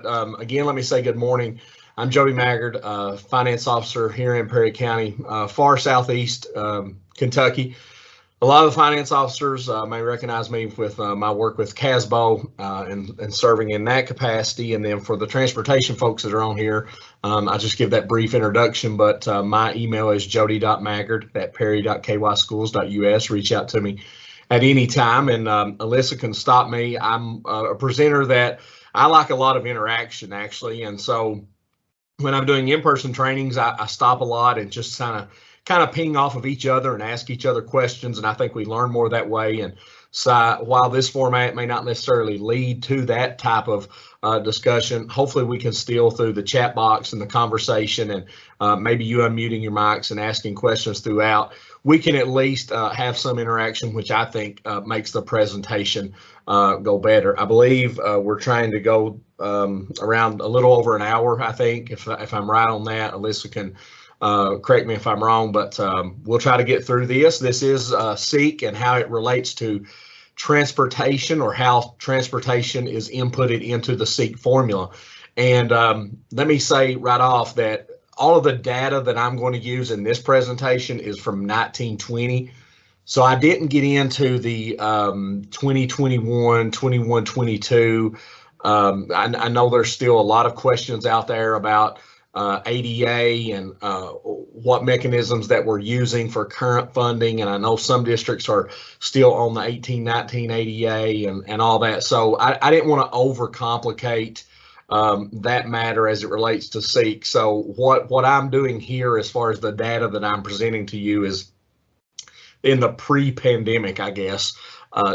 Again, let me say good morning. I'm Jody Maggard, finance officer here in Perry County, far southeast Kentucky. A lot of the finance officers may recognize me with my work with CASBO and serving in that capacity. And then for the transportation folks that are on here, I'll just give that brief introduction. But my email is jody.maggard@perry.kyschools.us. Reach out to me at any time, and Alyssa can stop me. I'm a presenter that I like a lot of interaction, actually. And so when I'm doing in-person trainings, I stop a lot and just kind of ping off of each other and ask each other questions. And I think we learn more that way. And so while this format may not necessarily lead to that type of discussion, hopefully we can still, through the chat box and the conversation and maybe you unmuting your mics and asking questions throughout, we can at least have some interaction, which I think makes the presentation go better. I believe we're trying to go around a little over an hour, I think, if I'm right on that. Alyssa can correct me if I'm wrong, but we'll try to get through this. This is SEEK and how it relates to transportation, or how transportation is inputted into the SEEK formula. And let me say right off that all of the data that I'm going to use in this presentation is from 1920. So I didn't get into the 2021, 21, 22. I know there's still a lot of questions out there about ADA and what mechanisms that we're using for current funding. And I know some districts are still on the 1819 ADA and all that. So I didn't want to overcomplicate that matter as it relates to SEEK. So what I'm doing here as far as the data that I'm presenting to you is in the pre-pandemic, I guess,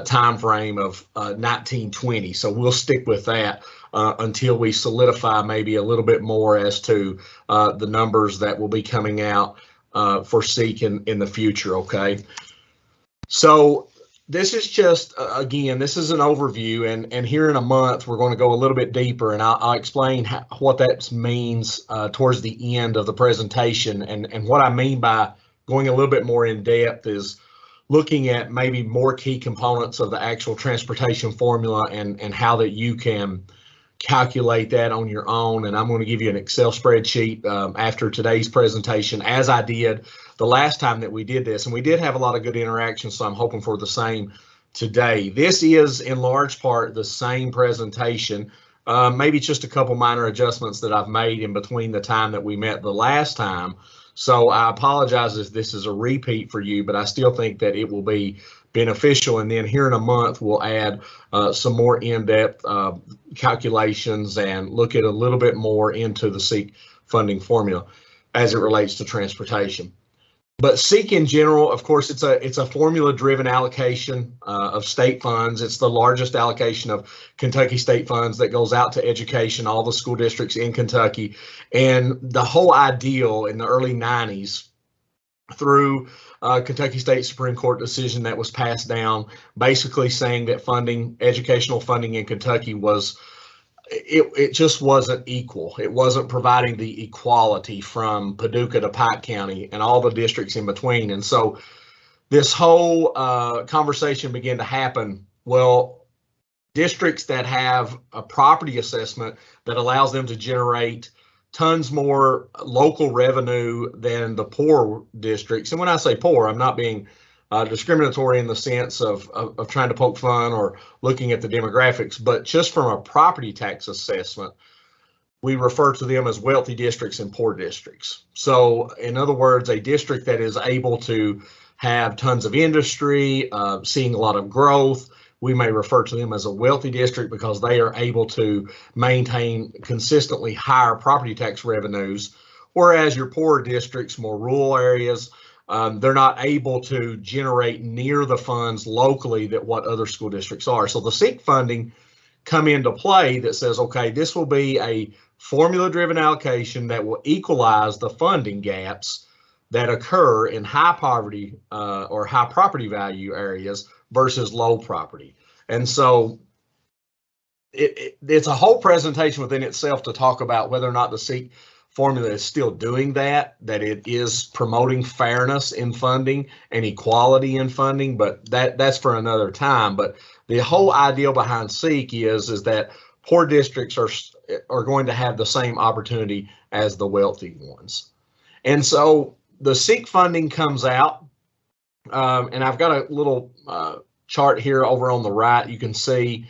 time frame of 1920. So we'll stick with that until we solidify maybe a little bit more as to the numbers that will be coming out for SEEK in the future, okay? So this is just, again, this is an overview, and here in a month, we're going to go a little bit deeper, and I'll explain what that means towards the end of the presentation. And what I mean by going a little bit more in depth is looking at maybe more key components of the actual transportation formula and how that you can calculate that on your own. And I'm going to give you an Excel spreadsheet after today's presentation, as I did the last time that we did this. And we did have a lot of good interaction, so I'm hoping for the same today. This is in large part the same presentation, maybe just a couple minor adjustments that I've made in between the time that we met the last time. So I apologize if this is a repeat for you, but I still think that it will be beneficial. And then here in a month, we'll add some more in-depth calculations and look at a little bit more into the SEEK funding formula as it relates to transportation. But SEEK in general, of course, it's a formula-driven allocation of state funds. It's the largest allocation of Kentucky state funds that goes out to education, all the school districts in Kentucky. And the whole ideal in the early 90s, through Kentucky State Supreme Court decision that was passed down, basically saying that funding, educational funding in Kentucky was, it just wasn't equal. It wasn't providing the equality from Paducah to Pike County and all the districts in between. And so this whole conversation began to happen. Well, districts that have a property assessment that allows them to generate tons more local revenue than the poor districts. And when I say poor, I'm not being discriminatory in the sense of trying to poke fun or looking at the demographics, but just from a property tax assessment, we refer to them as wealthy districts and poor districts. So in other words, a district that is able to have tons of industry, seeing a lot of growth, we may refer to them as a wealthy district because they are able to maintain consistently higher property tax revenues, whereas your poorer districts, more rural areas, they're not able to generate near the funds locally that what other school districts are. So the SEEK funding come into play that says, okay, this will be a formula-driven allocation that will equalize the funding gaps that occur in high poverty or high property value areas versus low property. And so it's a whole presentation within itself to talk about whether or not the SEEK formula is still doing that it is promoting fairness in funding and equality in funding, but that's for another time. But the whole idea behind SEEK is that poor districts are going to have the same opportunity as the wealthy ones. And so the SEEK funding comes out, and I've got a little chart here over on the right. You can see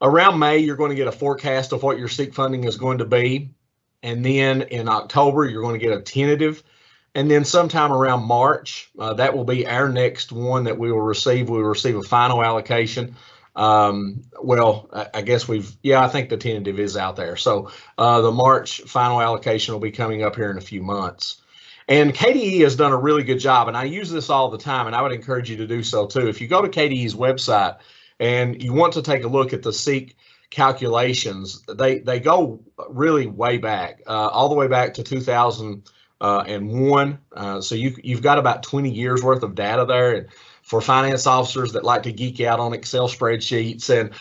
around May, you're going to get a forecast of what your SEEK funding is going to be. And then in October, you're going to get a tentative. And then sometime around March, that will be our next one that we will receive. We will receive a final allocation. Well, I guess I think the tentative is out there. So the March final allocation will be coming up here in a few months. And KDE has done a really good job, and I use this all the time, and I would encourage you to do so too. If you go to KDE's website and you want to take a look at the SEEK calculations, they go really way back, all the way back to 2001. So you've got about 20 years worth of data there. And for finance officers that like to geek out on Excel spreadsheets and,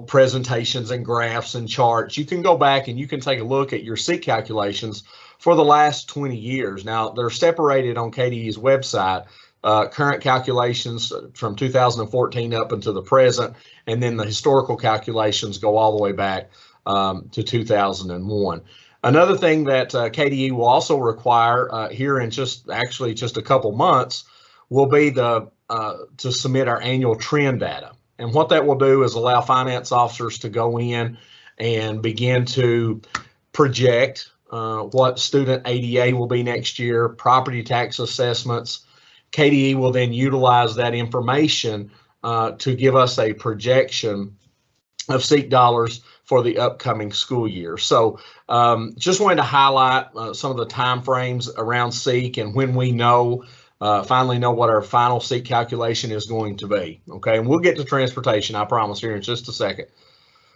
presentations and graphs and charts, you can go back and you can take a look at your SEEK calculations for the last 20 years. Now, they're separated on KDE's website, current calculations from 2014 up until the present, and then the historical calculations go all the way back to 2001. Another thing that KDE will also require here in just a couple months will be to submit our annual trend data. And what that will do is allow finance officers to go in and begin to project what student ADA will be next year, property tax assessments. KDE will then utilize that information to give us a projection of SEEK dollars for the upcoming school year. So just wanted to highlight some of the time frames around SEEK and when we finally know what our final SEEK calculation is going to be. Okay, and we'll get to transportation, I promise, here in just a second.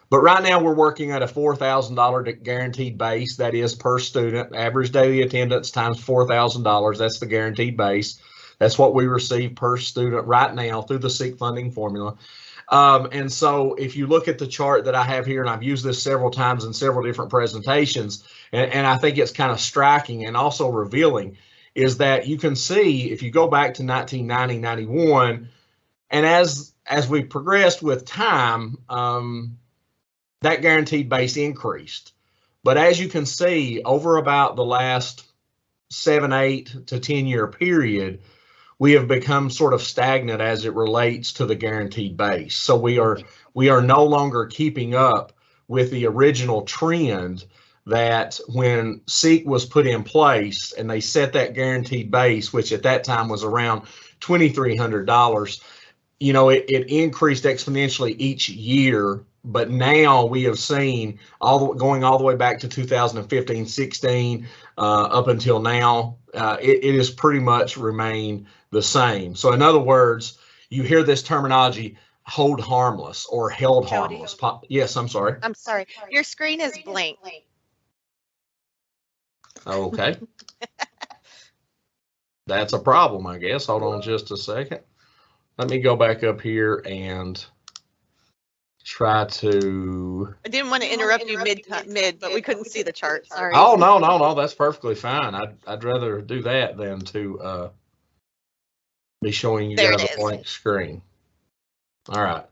But right now we're working at a $4,000 guaranteed base, that is per student, average daily attendance times $4,000, that's the guaranteed base. That's what we receive per student right now through the SEEK funding formula. And so if you look at the chart that I have here, and I've used this several times in several different presentations, and I think it's kind of striking and also revealing, is that you can see if you go back to 1990, 91, and as we progressed with time, that guaranteed base increased. But as you can see, over about the last 7, 8 to 10 year period, we have become sort of stagnant as it relates to the guaranteed base. So we are no longer keeping up with the original trend that when SEEK was put in place and they set that guaranteed base, which at that time was around $2,300, it increased exponentially each year. But now we have seen going all the way back to 2015, 16, up until now, it has pretty much remained the same. So in other words, you hear this terminology, hold harmless or held harmless. Yes, I'm sorry. I'm sorry. Your screen is blank. Okay. That's a problem, I guess. Hold on just a second. Let me go back up here and try to. I didn't want to interrupt you mid, but we couldn't see the chart. Sorry. Oh, no, that's perfectly fine. I'd rather do that than to be showing you guys a blank screen. All right.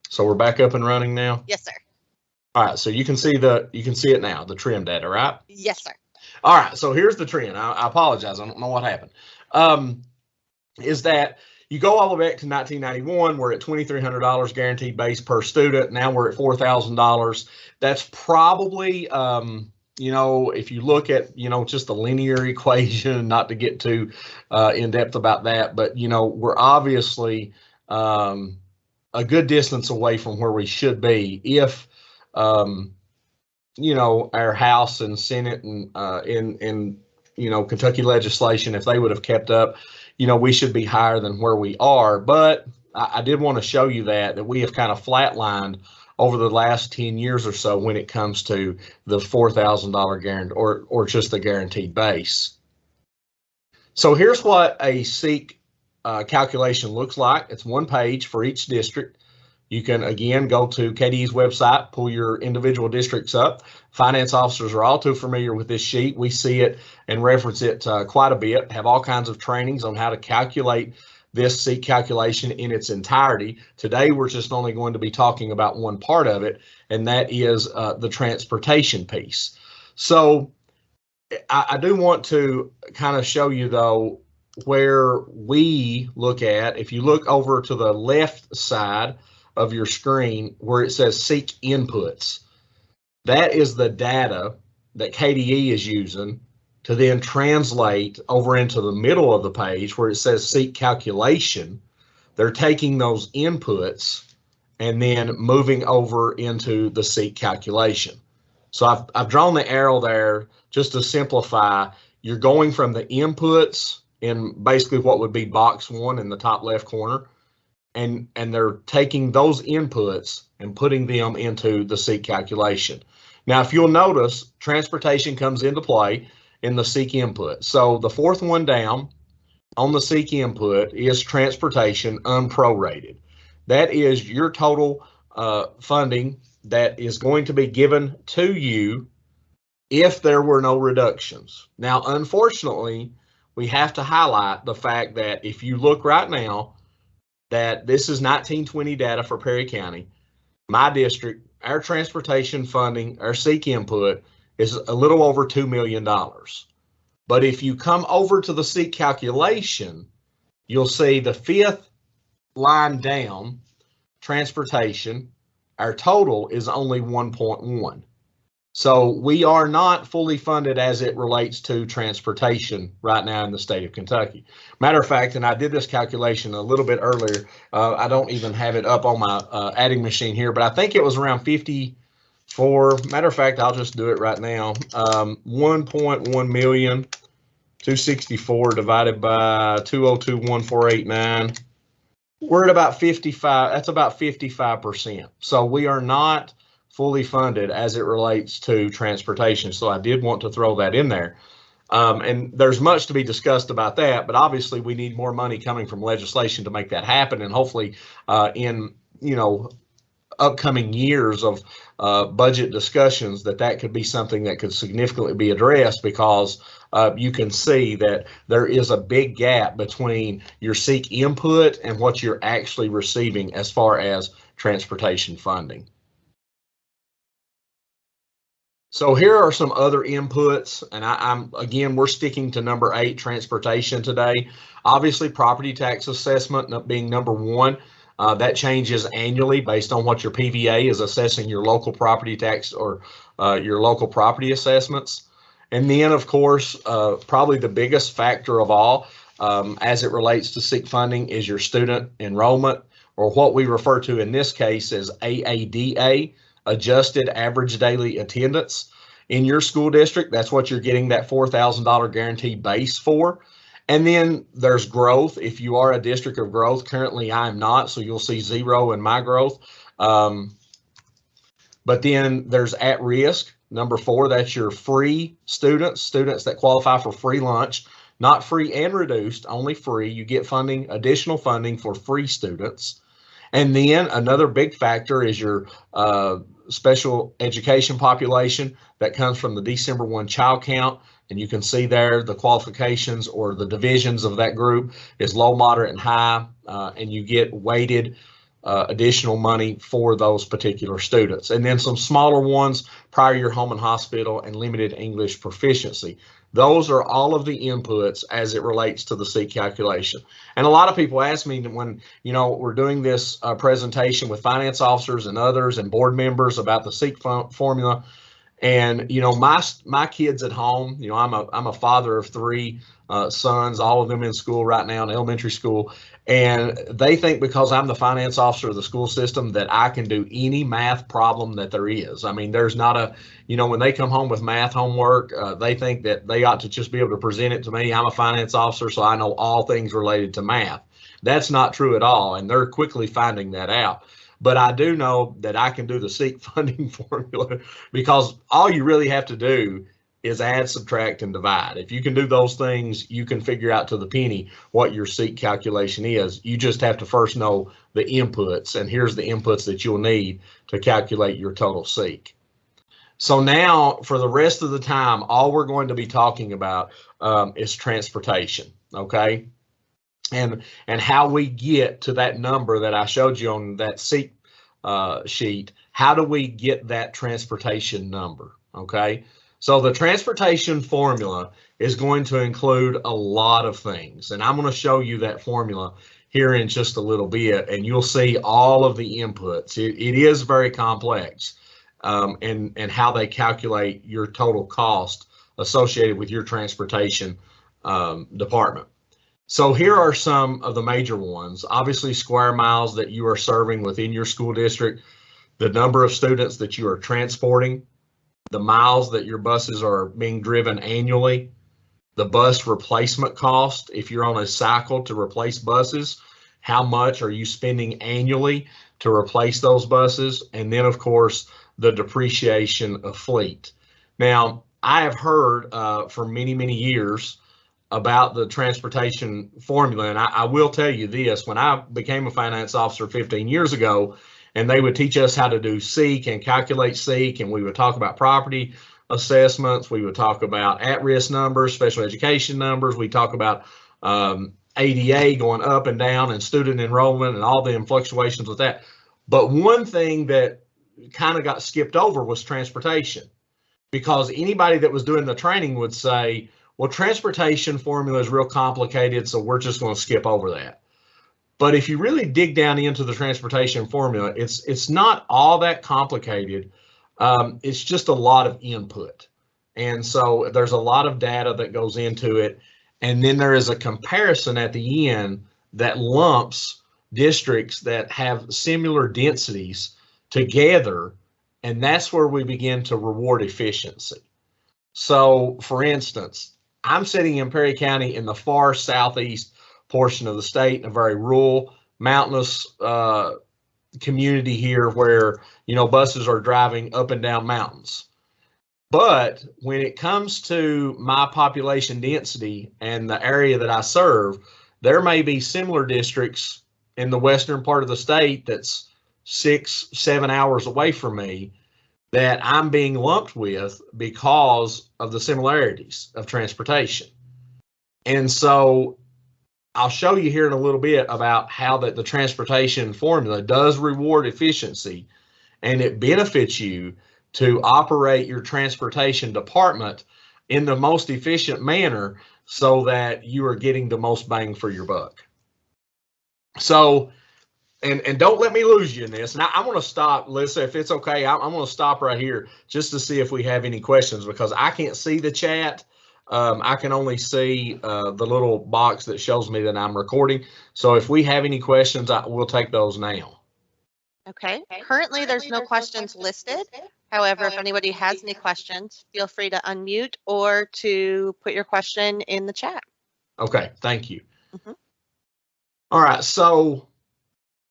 So we're back up and running now? Yes, sir. All right, so you can see it now, the trim data, right? Yes, sir. All right, so here's the trend. I apologize, I don't know what happened. Is that you go all the way back to 1991, we're at $2,300 guaranteed base per student. Now we're at $4,000. That's probably, if you look at, just a linear equation, not to get too in depth about that, but, we're obviously a good distance away from where we should be if, our House and Senate and in Kentucky legislation, if they would have kept up, we should be higher than where we are. But I did want to show you that we have kind of flatlined over the last 10 years or so when it comes to the $4,000 guarantee or just the guaranteed base. So here's what a SEEK calculation looks like. It's one page for each district. You can, again, go to KDE's website, pull your individual districts up. Finance officers are all too familiar with this sheet. We see it and reference it quite a bit, have all kinds of trainings on how to calculate this seat calculation in its entirety. Today, we're just only going to be talking about one part of it, and that is the transportation piece. So I do want to kind of show you, though, where we look at, if you look over to the left side of your screen where it says seek inputs, that is the data that KDE is using to then translate over into the middle of the page where it says seek calculation. They're taking those inputs and then moving over into the seek calculation. So I've drawn the arrow there just to simplify. You're going from the inputs in basically what would be box 1 in the top left corner, and they're taking those inputs and putting them into the seek calculation. Now, if you'll notice, transportation comes into play in the seek input. So the fourth one down on the seek input is transportation unprorated. That is your total funding that is going to be given to you if there were no reductions. Now, unfortunately, we have to highlight the fact that if you look right now, that this is 1920 data for Perry County. My district, our transportation funding, our seek input is a little over $2 million. But if you come over to the seek calculation, you'll see the fifth line down, transportation, our total is only 1.1. So we are not fully funded as it relates to transportation right now in the state of Kentucky. Matter of fact, and I did this calculation a little bit earlier, I don't even have it up on my adding machine here, but I think it was around 54. Matter of fact, I'll just do it right now. 1.1 million, 264 divided by 2021489. We're at about 55. That's about 55%. So we are not fully funded as it relates to transportation. So I did want to throw that in there. And there's much to be discussed about that, but obviously we need more money coming from legislation to make that happen. And hopefully in, upcoming years of budget discussions, that could be something that could significantly be addressed, because you can see that there is a big gap between your seek input and what you're actually receiving as far as transportation funding. So here are some other inputs, and again, we're sticking to number 8, transportation today. Obviously, property tax assessment being number 1. That changes annually based on what your PVA is assessing your local property tax or your local property assessments. And then, of course, probably the biggest factor of all as it relates to seek funding is your student enrollment, or what we refer to in this case as AADA, adjusted average daily attendance. In your school district, that's what you're getting that $4,000 guarantee base for. And then there's growth. If you are a district of growth, currently I'm not, so you'll see 0 in my growth. But then there's at risk, number 4, that's your free students that qualify for free lunch, not free and reduced, only free. You get funding, additional funding for free students. And then another big factor is your special education population that comes from the December 1 child count. And you can see there the qualifications or the divisions of that group is low, moderate, and high, and you get weighted additional money for those particular students. And then some smaller ones, prior year home and hospital and limited English proficiency. Those are all of the inputs as it relates to the seek calculation. And a lot of people ask me when, we're doing this presentation with finance officers and others and board members about the seek formula. And, my kids at home, I'm a father of 3 sons, all of them in school right now in elementary school. And they think because I'm the finance officer of the school system that I can do any math problem that there is. I mean, there's not when they come home with math homework, they think that they ought to just be able to present it to me. I'm a finance officer, so I know all things related to math. That's not true at all. And they're quickly finding that out. But I do know that I can do the seek funding formula, because all you really have to do is add, subtract, and divide. If you can do those things, you can figure out to the penny what your seek calculation is. You just have to first know the inputs, and here's the inputs that you'll need to calculate your total seek. So now, for the rest of the time, all we're going to be talking about is transportation, okay? and how we get to that number that I showed you on that seat sheet. How do we get that transportation number? Okay, so the transportation formula is going to include a lot of things, and I'm going to show you that formula here in just a little bit, and you'll see all of the inputs. It is very complex, and how they calculate your total cost associated with your transportation department. So here are some of the major ones. Obviously, square miles that you are serving within your school district, the number of students that you are transporting, the miles that your buses are being driven annually, the bus replacement cost. If you're on a cycle to replace buses, how much are you spending annually to replace those buses? And then, of course, the depreciation of fleet. Now, I have heard for many, many years about the transportation formula. And I will tell you this, when I became a finance officer 15 years ago, and they would teach us how to do SEEK and calculate SEEK, and we would talk about property assessments, we would talk about at-risk numbers, special education numbers, we talk about ADA going up and down and student enrollment and all the fluctuations with that. But one thing that kind of got skipped over was transportation, because anybody that was doing the training would say, well, transportation formula is real complicated, so we're just going to skip over that. But if you really dig down into the transportation formula, it's not all that complicated. It's just a lot of input. And so there's a lot of data that goes into it. And then there is a comparison at the end that lumps districts that have similar densities together. And that's where we begin to reward efficiency. So, for instance, I'm sitting in Perry County in the far southeast portion of the state, in a very rural, mountainous community here where, you know, buses are driving up and down mountains. But when it comes to my population density and the area that I serve, there may be similar districts in the western part of the state that's 6-7 hours away from me that I'm being lumped with because of the similarities of transportation. And so I'll show you here in a little bit about how that the transportation formula does reward efficiency, and it benefits you to operate your transportation department in the most efficient manner so that you are getting the most bang for your buck. So, and don't let me lose you in this. And I'm going to stop, Lisa, if it's okay, I'm going to stop right here just to see if we have any questions, because I can't see the chat. I can only see the little box that shows me that I'm recording. So if we have any questions, we'll take those now. Okay. Currently, there's no questions listed. However, if anybody has any questions, feel free to unmute or to put your question in the chat. Okay, thank you. All right, so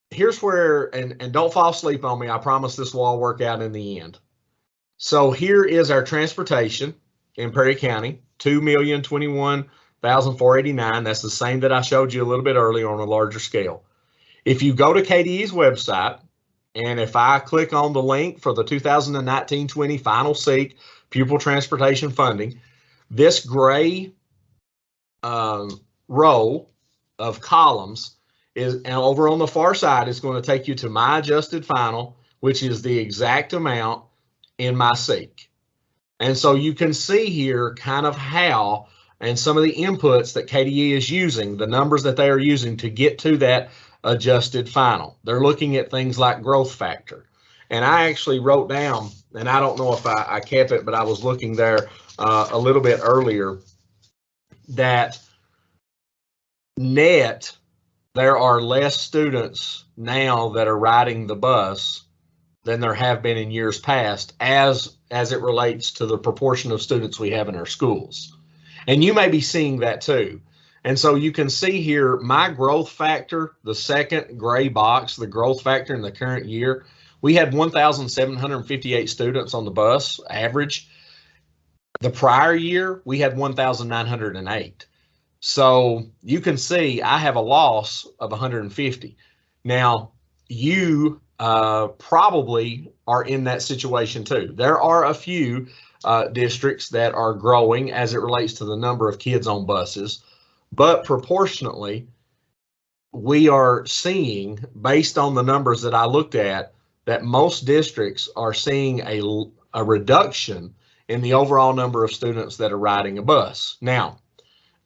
here's where, and don't fall asleep on me, I promise this will all work out in the end. So here is our transportation in Perry County, $2,021,489. That's the same that I showed you a little bit earlier on a larger scale. If you go to KDE's website, and if I click on the link for the 2019-20 final SEEK pupil transportation funding, this gray row of columns is, and over on the far side, is going to take you to my adjusted final, which is the exact amount in my SEEK. And so you can see here kind of how, and some of the inputs that KDE is using, the numbers that they are using to get to that adjusted final. They're looking at things like growth factor. And I actually wrote down, and I don't know if I kept it, but I was looking there a little bit earlier, that net, there are less students now that are riding the bus than there have been in years past, as it relates to the proportion of students we have in our schools. And you may be seeing that too. And so you can see here my growth factor, the second gray box, the growth factor in the current year, we had 1,758 students on the bus average. The prior year, we had 1,908. So you can see I have a loss of 150. Now, you probably are in that situation too. There are a few districts that are growing as it relates to the number of kids on buses, but proportionately, we are seeing, based on the numbers that I looked at, that most districts are seeing a reduction in the overall number of students that are riding a bus. Now,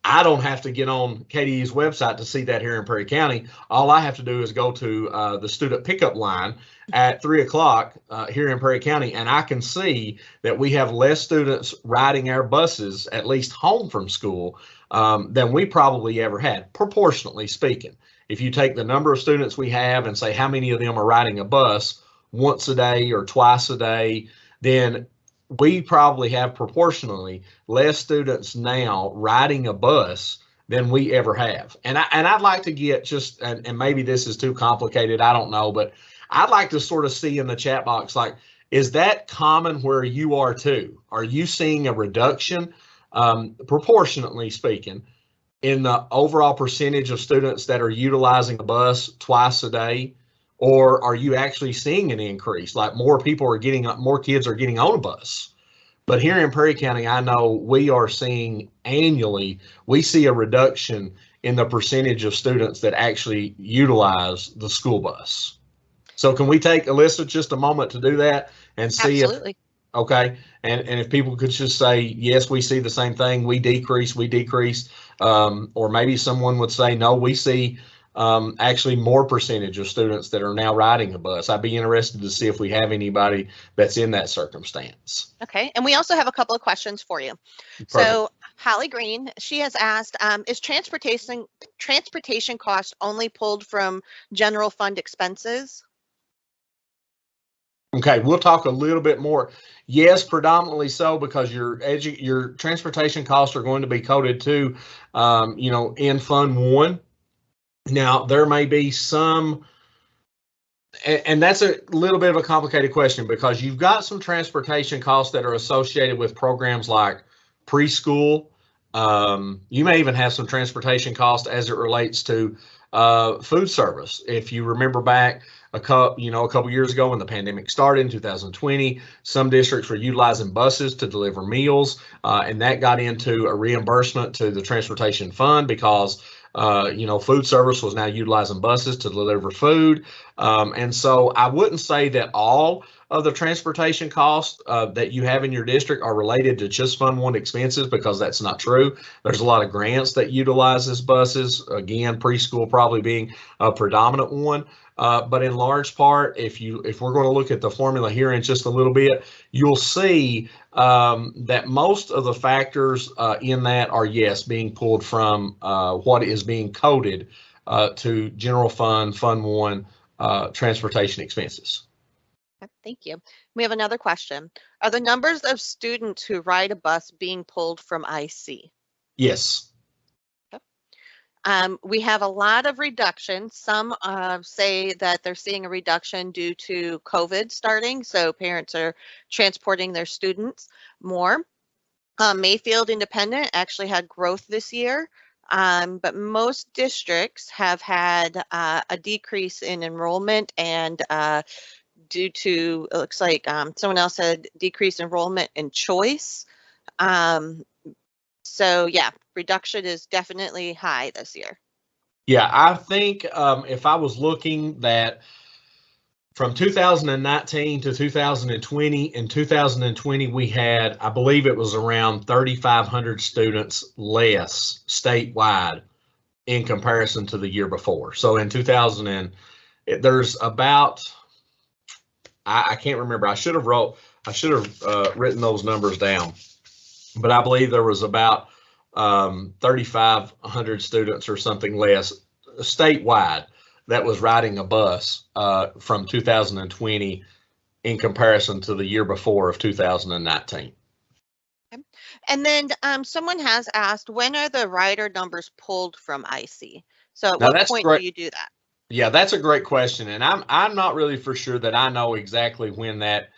I don't have to get on KDE's website to see that here in Perry County. All I have to do is go to the student pickup line at 3 o'clock here in Perry County, and I can see that we have less students riding our buses, at least home from school, than we probably ever had, proportionately speaking. If you take the number of students we have and say how many of them are riding a bus once a day or twice a day, then we probably have proportionally less students now riding a bus than we ever have. And I'd like to get just, and maybe this is too complicated, I don't know, but I'd like to sort of see in the chat box, like, is that common where you are too? Are you seeing a reduction, proportionately speaking, in the overall percentage of students that are utilizing a bus twice a day? Or are you actually seeing an increase, like more kids are getting on a bus? But here in Perry County, I know we are seeing annually, we see a reduction in the percentage of students that actually utilize the school bus. So can we take, Alyssa, just a moment to do that and see Absolutely. Okay, and if people could just say, yes, we see the same thing, we decrease, or maybe someone would say, no, we see actually more percentage of students that are now riding a bus. I'd be interested to see if we have anybody that's in that circumstance. Okay, and we also have a couple of questions for you. Perfect. So Holly Green, she has asked, is transportation cost only pulled from general fund expenses? Okay, we'll talk a little bit more. Yes, predominantly so, because your transportation costs are going to be coded to, in Fund 1. Now, there may be some, and that's a little bit of a complicated question, because you've got some transportation costs that are associated with programs like preschool. You may even have some transportation costs as it relates to food service. If you remember back a couple years ago when the pandemic started in 2020, some districts were utilizing buses to deliver meals, and that got into a reimbursement to the transportation fund because food service was now utilizing buses to deliver food. And so I wouldn't say that all of the transportation costs that you have in your district are related to just Fund 1 expenses, because that's not true. There's a lot of grants that utilizes buses, again, preschool probably being a predominant one. But in large part, if we're going to look at the formula here in just a little bit, you'll see that most of the factors in that are, yes, being pulled from what is being coded to general fund, Fund 1 transportation expenses. Thank you. We have another question. Are the numbers of students who ride a bus being pulled from IC? Yes. We have a lot of reduction. Some say that they're seeing a reduction due to COVID starting, so parents are transporting their students more. Mayfield Independent actually had growth this year, but most districts have had a decrease in enrollment, and due to, it looks like someone else had decreased enrollment in choice. So yeah, reduction is definitely high this year. Yeah, I think if I was looking that from 2019 to 2020, in 2020 we had, I believe it was around 3,500 students less statewide in comparison to the year before. So in 2000, there's about, I can't remember. I should have written those numbers down, but I believe there was about 3,500 students or something less statewide that was riding a bus from 2020 in comparison to the year before of 2019. Okay. And then someone has asked, when are the rider numbers pulled from IC? So at what point do you do that? Yeah, that's a great question, and I'm not really for sure that I know exactly when that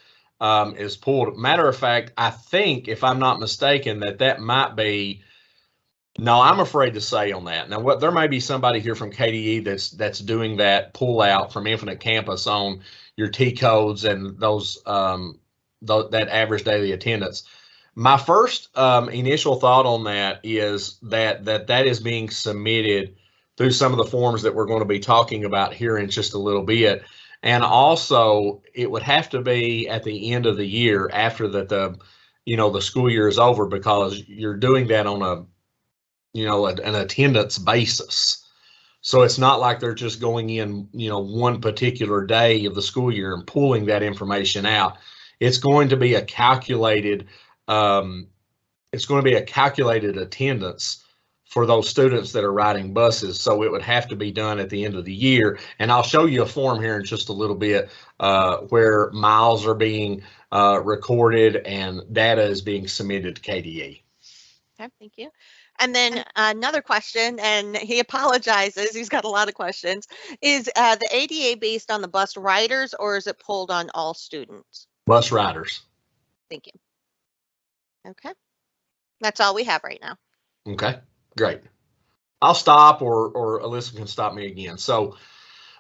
is pulled. Matter of fact, I think, if I'm not mistaken, that might be. No, I'm afraid to say on that. Now, there may be somebody here from KDE that's doing that pull out from Infinite Campus on your T codes and those that average daily attendance. My first initial thought on that is that is being submitted through some of the forms that we're going to be talking about here in just a little bit. And also, it would have to be at the end of the year after that the school year is over, because you're doing that on an attendance basis. So it's not like they're just going in, one particular day of the school year and pulling that information out. It's going to be a calculated attendance for those students that are riding buses. So it would have to be done at the end of the year. And I'll show you a form here in just a little bit where miles are being recorded and data is being submitted to KDE. Okay, thank you. And then another question, and he apologizes, he's got a lot of questions, is the ADA based on the bus riders, or is it pulled on all students? Bus riders. Thank you. Okay, that's all we have right now. Okay, great. I'll stop, or Alyssa can stop me again. So,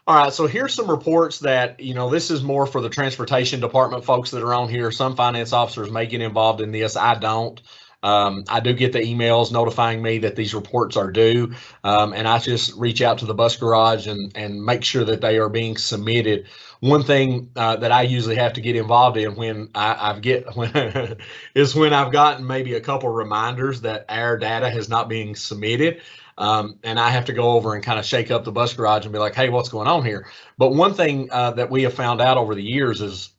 all right, so here's some reports that, this is more for the transportation department folks that are on here. Some finance officers may get involved in this. I don't. I do get the emails notifying me that these reports are due, and I just reach out to the bus garage and make sure that they are being submitted. One thing that I usually have to get involved in when is when I've gotten maybe a couple reminders that our data has not been submitted. And I have to go over and kind of shake up the bus garage and be like, hey, what's going on here? But one thing that we have found out over the years is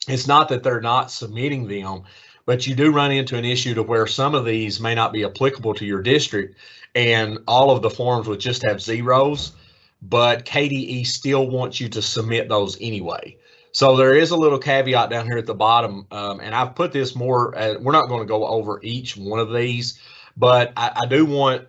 it's not that they're not submitting them, but you do run into an issue to where some of these may not be applicable to your district, and all of the forms would just have zeros, but KDE still wants you to submit those anyway. So there is a little caveat down here at the bottom, and I've put this more, we're not going to go over each one of these, but I do want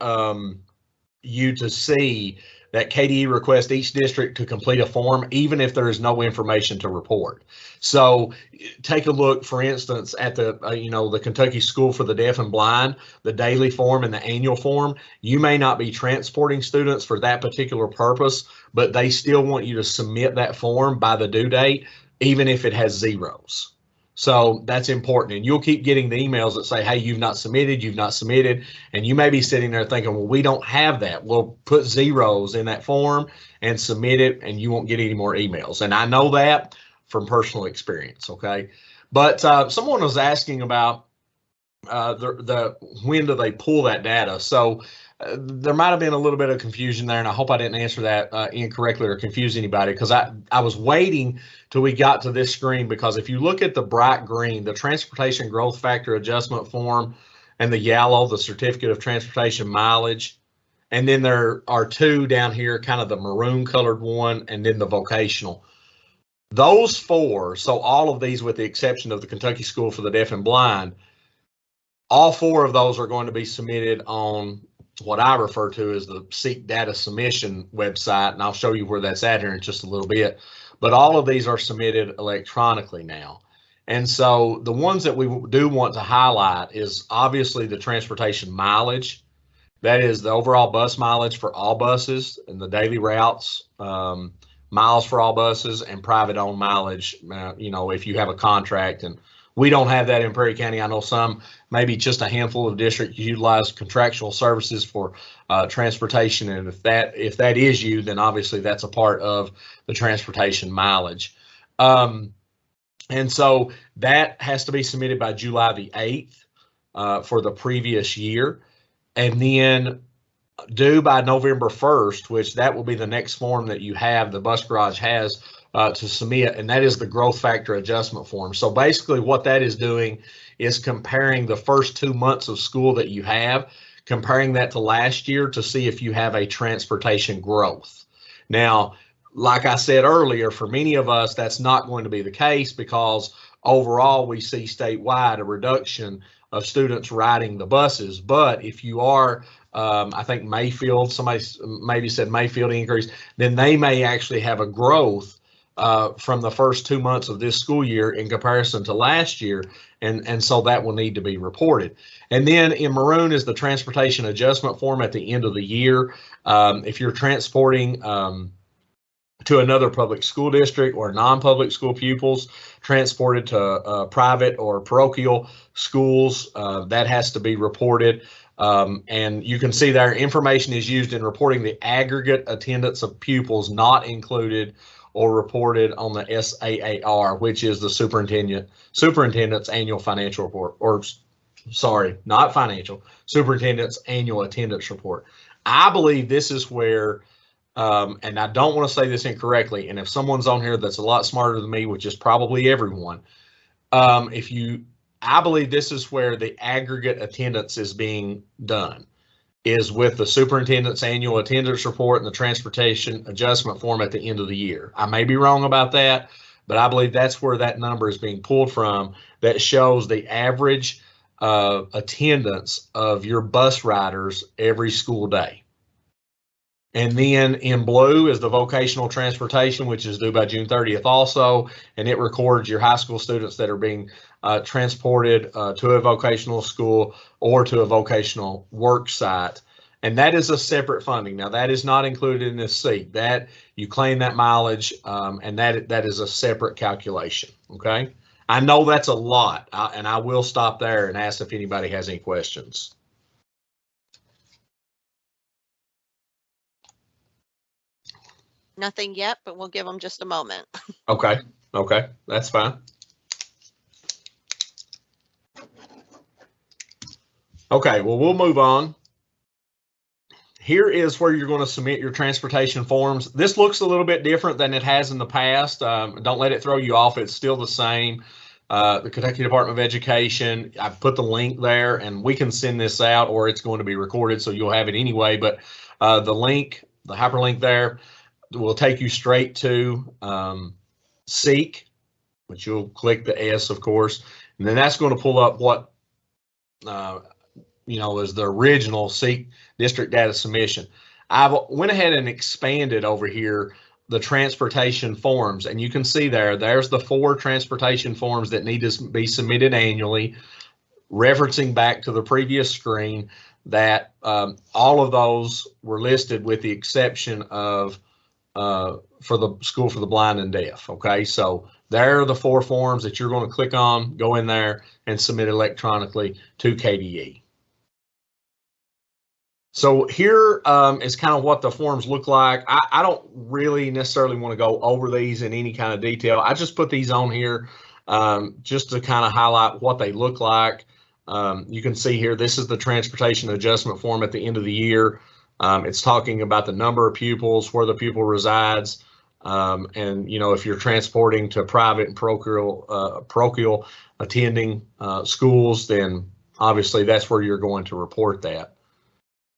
you to see that KDE requests each district to complete a form, even if there is no information to report. So take a look, for instance, at the Kentucky School for the Deaf and Blind, the daily form and the annual form. You may not be transporting students for that particular purpose, but they still want you to submit that form by the due date, even if it has zeros. So that's important, and you'll keep getting the emails that say, hey, you've not submitted, and you may be sitting there thinking, well, we don't have that. We'll put zeros in that form and submit it, and you won't get any more emails. And I know that from personal experience, okay? But someone was asking about when do they pull that data? So there might have been a little bit of confusion there, and I hope I didn't answer that incorrectly or confuse anybody, because I was waiting till we got to this screen, because if you look at the bright green, the Transportation Growth Factor Adjustment Form, and the yellow, the Certificate of Transportation Mileage, and then there are two down here, kind of the maroon colored one, and then the vocational. Those four, so all of these with the exception of the Kentucky School for the Deaf and Blind, all four of those are going to be submitted on what I refer to as the Seek Data Submission website, and I'll show you where that's at here in just a little bit. But all of these are submitted electronically now. And so the ones that we do want to highlight is obviously the transportation mileage. That is the overall bus mileage for all buses and the daily routes, miles for all buses, and private owned mileage, if you have a contract. And we don't have that in Perry County. I know some, maybe just a handful of districts utilize contractual services for transportation. And if that is you, then obviously that's a part of the transportation mileage. And so that has to be submitted by July the 8th for the previous year. And then due by November 1st, which that will be the next form that you have, the bus garage has to submit, and that is the growth factor adjustment form. So basically what that is doing is comparing the first 2 months of school that you have, comparing that to last year to see if you have a transportation growth. Now, like I said earlier, for many of us, that's not going to be the case, because overall we see statewide a reduction of students riding the buses. But if you are, I think Mayfield, somebody maybe said Mayfield increase, then they may actually have a growth from the first 2 months of this school year in comparison to last year, and so that will need to be reported. And then in maroon is the transportation adjustment form at the end of the year. If you're transporting to another public school district or non-public school pupils transported to private or parochial schools, that has to be reported. And you can see there information is used in reporting the aggregate attendance of pupils not included or reported on the SAAR, which is the superintendent's annual financial report, or sorry, not financial, superintendent's annual attendance report. I believe this is where, and I don't want to say this incorrectly, and if someone's on here that's a lot smarter than me, which is probably everyone, I believe this is where the aggregate attendance is being done, is with the superintendent's annual attendance report and the transportation adjustment form at the end of the year. I may be wrong about that, but I believe that's where that number is being pulled from, that shows the average attendance of your bus riders every school day. And then in blue is the vocational transportation, which is due by June 30th also, and it records your high school students that are being transported to a vocational school or to a vocational work site. And that is a separate funding. Now, that is not included in this seat. That you claim that mileage, and that is a separate calculation, okay? I know that's a lot, and I will stop there and ask if anybody has any questions. Nothing yet, but we'll give them just a moment. Okay, that's fine. Okay, well, we'll move on. Here is where you're going to submit your transportation forms. This looks a little bit different than it has in the past. Don't let it throw you off. It's still the same. The Kentucky Department of Education, I've put the link there, and we can send this out, or it's going to be recorded, so you'll have it anyway. But the link, the hyperlink there, will take you straight to Seek, which you'll click the S, of course, and then that's going to pull up what is the original Seek district data submission. I've went ahead and expanded over here the transportation forms, and you can see there's the 4 transportation forms that need to be submitted annually, referencing back to the previous screen that all of those were listed with the exception of for the School for the Blind and Deaf. Okay, so there are the 4 forms that you're going to click on, go in there and submit electronically to KDE. So here is kind of what the forms look like. I don't really necessarily want to go over these in any kind of detail. I just put these on here just to kind of highlight what they look like. You can see here, this is the transportation adjustment form at the end of the year. It's talking about the number of pupils, where the pupil resides, and if you're transporting to private and parochial attending schools, then obviously that's where you're going to report that.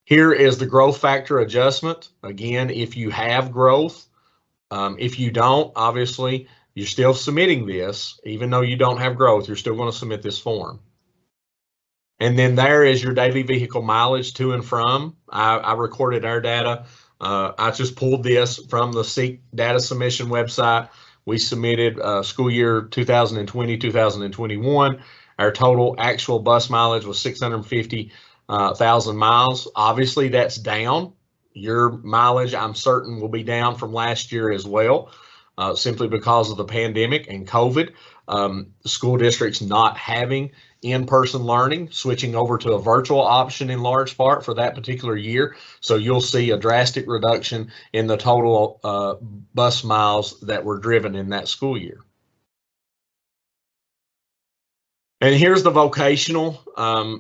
Here is the growth factor adjustment. Again, if you have growth, if you don't, obviously you're still submitting this. Even though you don't have growth, you're still going to submit this form. And then there is your daily vehicle mileage to and from. I recorded our data. I just pulled this from the Seek data submission website. We submitted school year 2020-2021. Our total actual bus mileage was 650,000 miles. Obviously, that's down. Your mileage, I'm certain, will be down from last year as well, simply because of the pandemic and COVID. School districts not having in-person learning, switching over to a virtual option in large part for that particular year. So you'll see a drastic reduction in the total bus miles that were driven in that school year. And here's the vocational.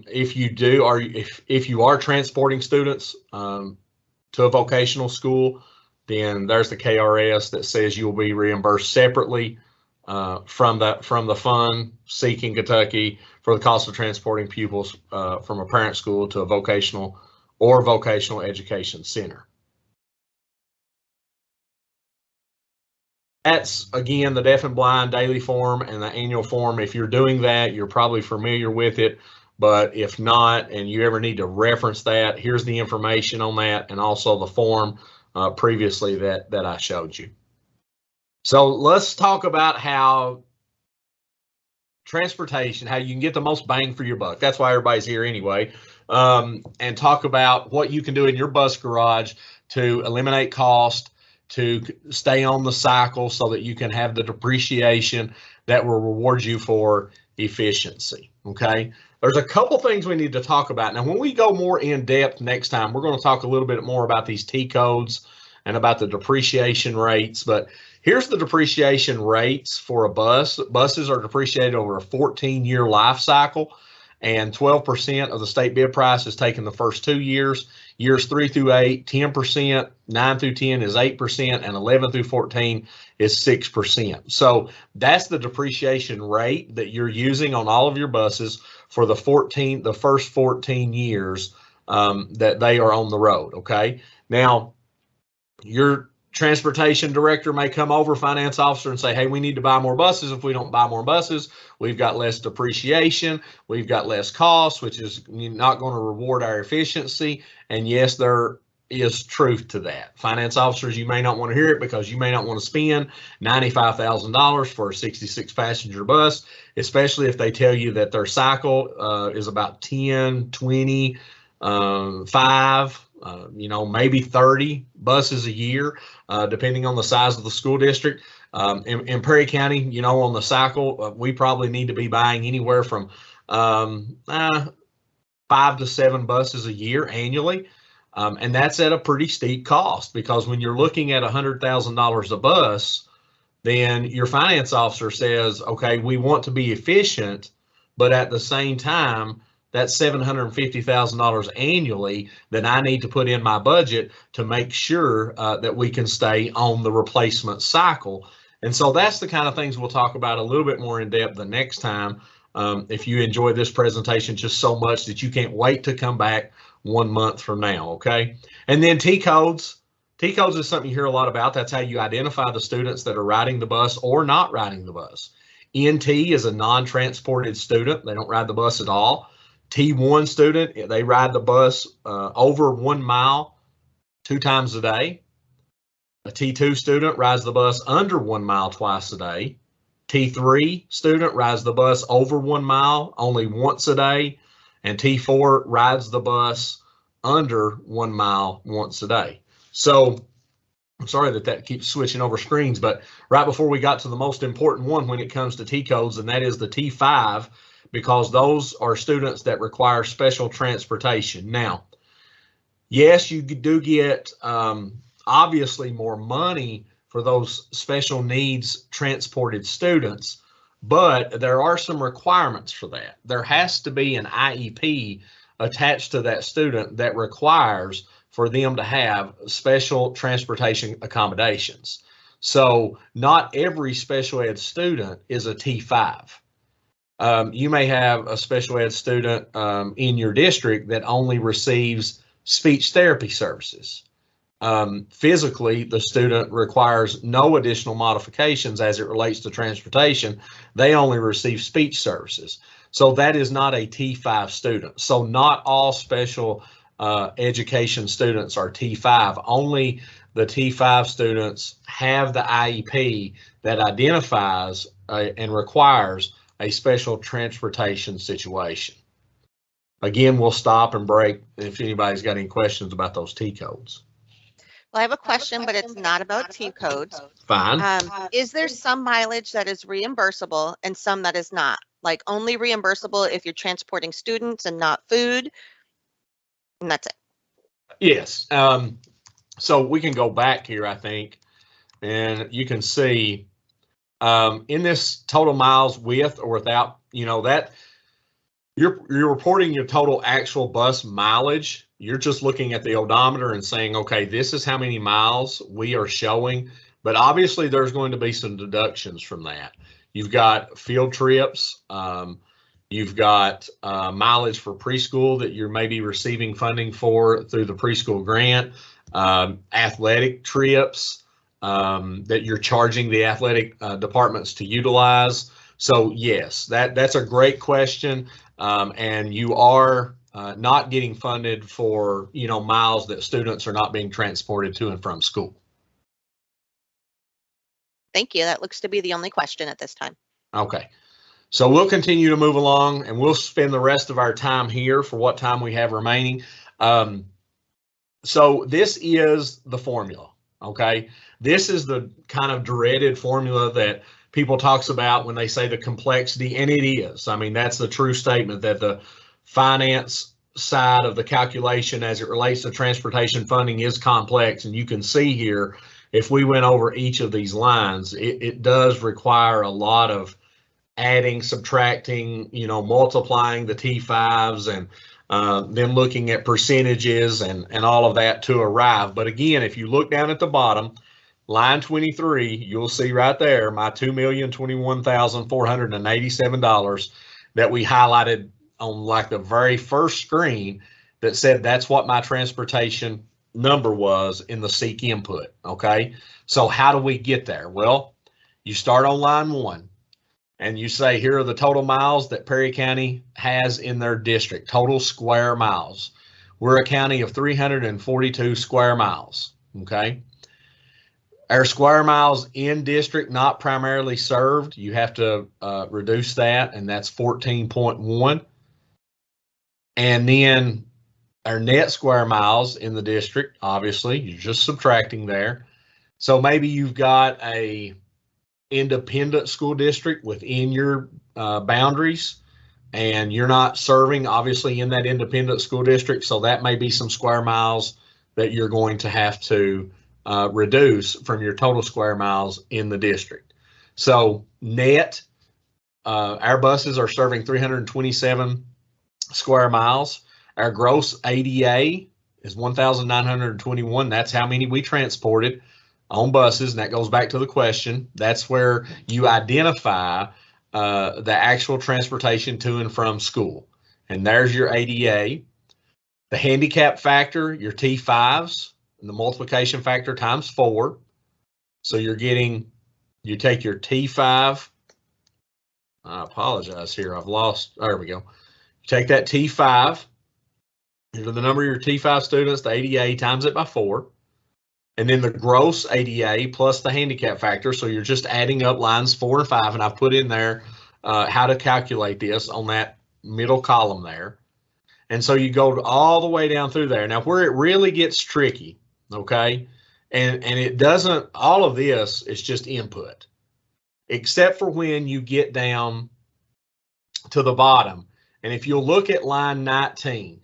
If you do, or if you are transporting students to a vocational school, then there's the KRS that says you'll be reimbursed separately from the fund, Seeking Kentucky, for the cost of transporting pupils from a parent school to a vocational or vocational education center. That's, again, the deaf and blind daily form and the annual form. If you're doing that, you're probably familiar with it, but if not, and you ever need to reference that, here's the information on that, and also the form previously that I showed you. So let's talk about how transportation, how you can get the most bang for your buck. That's why everybody's here anyway. And talk about what you can do in your bus garage to eliminate cost, to stay on the cycle so that you can have the depreciation that will reward you for efficiency. Okay, there's a couple things we need to talk about. Now, when we go more in depth next time, we're going to talk a little bit more about these T codes and about the depreciation rates. But here's the depreciation rates for a bus. Buses are depreciated over a 14-year life cycle, and 12% of the state bid price is taken the first 2 years. Years 3 through 8, 10%, 9 through 10 is 8%, and 11 through 14 is 6%. So that's the depreciation rate that you're using on all of your buses for the first 14 years that they are on the road. Okay. Now, your transportation director may come over, finance officer, and say, hey, we need to buy more buses. If we don't buy more buses, we've got less depreciation, we've got less costs, which is not going to reward our efficiency. And yes, there is truth to that. Finance officers, you may not want to hear it because you may not want to spend $95,000 for a 66 passenger bus, especially if they tell you that their cycle is about 10, 20, 5, maybe 30 buses a year, depending on the size of the school district. In Perry County, on the cycle, we probably need to be buying anywhere from 5 to 7 buses a year annually. And that's at a pretty steep cost, because when you're looking at $100,000 a bus, then your finance officer says, okay, we want to be efficient, but at the same time, that's $750,000 annually that I need to put in my budget to make sure that we can stay on the replacement cycle. And so that's the kind of things we'll talk about a little bit more in depth the next time. If you enjoy this presentation just so much that you can't wait to come back 1 month from now, okay? And then T codes. T codes is something you hear a lot about. That's how you identify the students that are riding the bus or not riding the bus. NT is a non-transported student. They don't ride the bus at all. T1 student, they ride the bus over 1 mile 2 times a day. A T2 student rides the bus under 1 mile twice a day. T3 student rides the bus over 1 mile only once a day. And T4 rides the bus under 1 mile once a day. So I'm sorry that keeps switching over screens, but right before we got to the most important one when it comes to T codes, and that is the T5, because those are students that require special transportation. Now, yes, you do get obviously more money for those special needs transported students, but there are some requirements for that. There has to be an IEP attached to that student that requires for them to have special transportation accommodations. So not every special ed student is a T5. You may have a special ed student in your district that only receives speech therapy services. Physically, the student requires no additional modifications as it relates to transportation. They only receive speech services. So that is not a T5 student. So not all special education students are T5. Only the T5 students have the IEP that identifies and requires a special transportation situation. Again, we'll stop and break if anybody's got any questions about those T codes. Well, I have a question, but it's not about T codes. Fine. Is there some mileage that is reimbursable and some that is not? Like only reimbursable if you're transporting students and not food? And that's it. Yes. So we can go back here, I think, and you can see in this total miles with or without, that you're reporting your total actual bus mileage. You're just looking at the odometer and saying, okay, this is how many miles we are showing. But obviously there's going to be some deductions from that. You've got field trips. You've got mileage for preschool that you're maybe receiving funding for through the preschool grant, athletic trips that you're charging the athletic departments to utilize. So yes, that's a great question. And you are not getting funded for, miles that students are not being transported to and from school. Thank you. That looks to be the only question at this time. Okay. So we'll continue to move along, and we'll spend the rest of our time here for what time we have remaining. So this is the formula. Okay, this is the kind of dreaded formula that people talks about when they say the complexity, and it is. I mean, that's the true statement, that the finance side of the calculation as it relates to transportation funding is complex. And you can see here, if we went over each of these lines, it does require a lot of adding, subtracting, multiplying the T5s, and then looking at percentages and all of that to arrive. But again, if you look down at the bottom, line 23, you'll see right there my $2,021,487 that we highlighted on like the very first screen, that said that's what my transportation number was in the SEEK input. Okay, so how do we get there? Well, you start on line 1. And you say, here are the total miles that Perry County has in their district, total square miles. We're a county of 342 square miles, okay? Our square miles in district, not primarily served, you have to reduce that, and that's 14.1. And then our net square miles in the district, obviously, you're just subtracting there. So maybe you've got a independent school district within your boundaries, and you're not serving obviously in that independent school district, so that may be some square miles that you're going to have to reduce from your total square miles in the district. So net, our buses are serving 327 square miles. Our gross ADA is 1,921. That's how many we transported on buses, and that goes back to the question. That's where you identify the actual transportation to and from school. And there's your ADA. The handicap factor, your T5s, and the multiplication factor times 4. So you take your T5. I apologize here. There we go. You take that T5, into the number of your T5 students, the ADA, times it by 4. And then the gross ADA plus the handicap factor. So you're just adding up lines 4 and 5. And I've put in there how to calculate this on that middle column there. And so you go all the way down through there. Now, where it really gets tricky, okay, and it doesn't, all of this is just input, except for when you get down to the bottom. And if you'll look at line 19,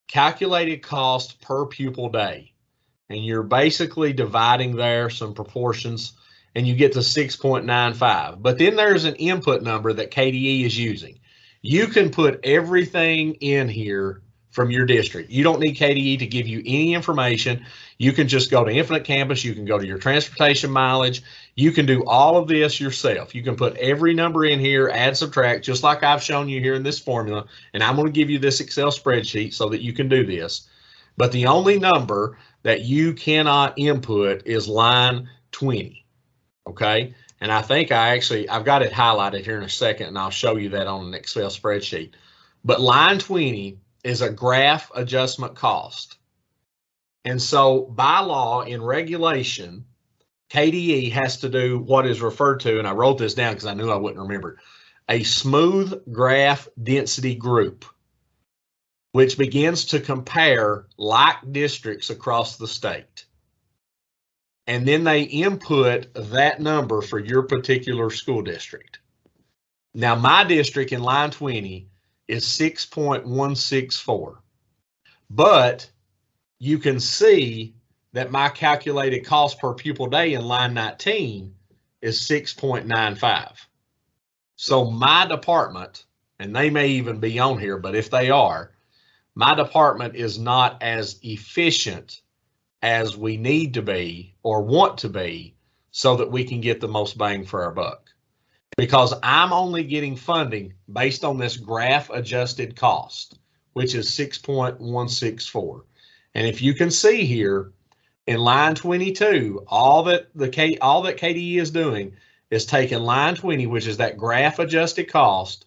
calculated cost per pupil day. And you're basically dividing there some proportions, and you get to 6.95. But then there's an input number that KDE is using. You can put everything in here from your district. You don't need KDE to give you any information. You can just go to Infinite Campus. You can go to your transportation mileage. You can do all of this yourself. You can put every number in here, add, subtract, just like I've shown you here in this formula. And I'm going to give you this Excel spreadsheet so that you can do this. But the only number that you cannot input is line 20, okay? And I think I've got it highlighted here in a second, and I'll show you that on an Excel spreadsheet. But line 20 is a graph adjustment cost. And so by law, in regulation, KDE has to do what is referred to, and I wrote this down because I knew I wouldn't remember, a smooth graph density group, which begins to compare like districts across the state. And then they input that number for your particular school district. Now, my district in line 20 is 6.164. But you can see that my calculated cost per pupil day in line 19 is 6.95. So my department, and they may even be on here, but if they are, my department is not as efficient as we need to be or want to be so that we can get the most bang for our buck. Because I'm only getting funding based on this graph adjusted cost, which is 6.164. And if you can see here in line 22, all that KDE is doing is taking line 20, which is that graph adjusted cost,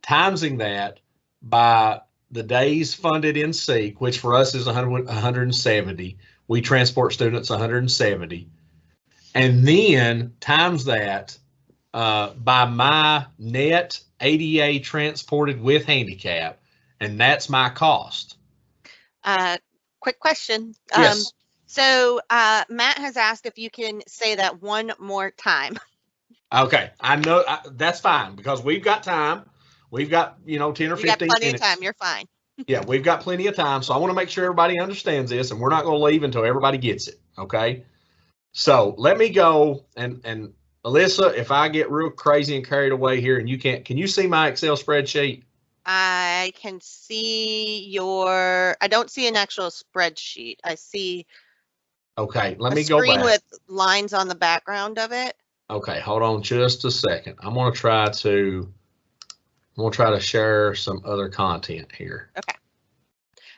timesing that by the days funded in SEEK, which for us is 170. We transport students 170. And then times that by my net ADA transported with handicap, and that's my cost. Quick question. Yes. So Matt has asked if you can say that one more time. Okay, I know that's fine because we've got time. We've got, 10 or 15 You got plenty minutes. of time. You're fine. Yeah, we've got plenty of time. So I want to make sure everybody understands this, and we're not going to leave until everybody gets it. Okay. So let me go and Alyssa, if I get real crazy and carried away here and can you see my Excel spreadsheet? I can see I don't see an actual spreadsheet. I see Okay, let a me go screen back. with lines on the background of it. Okay, hold on just a second. I'm going to try to share some other content here. Okay.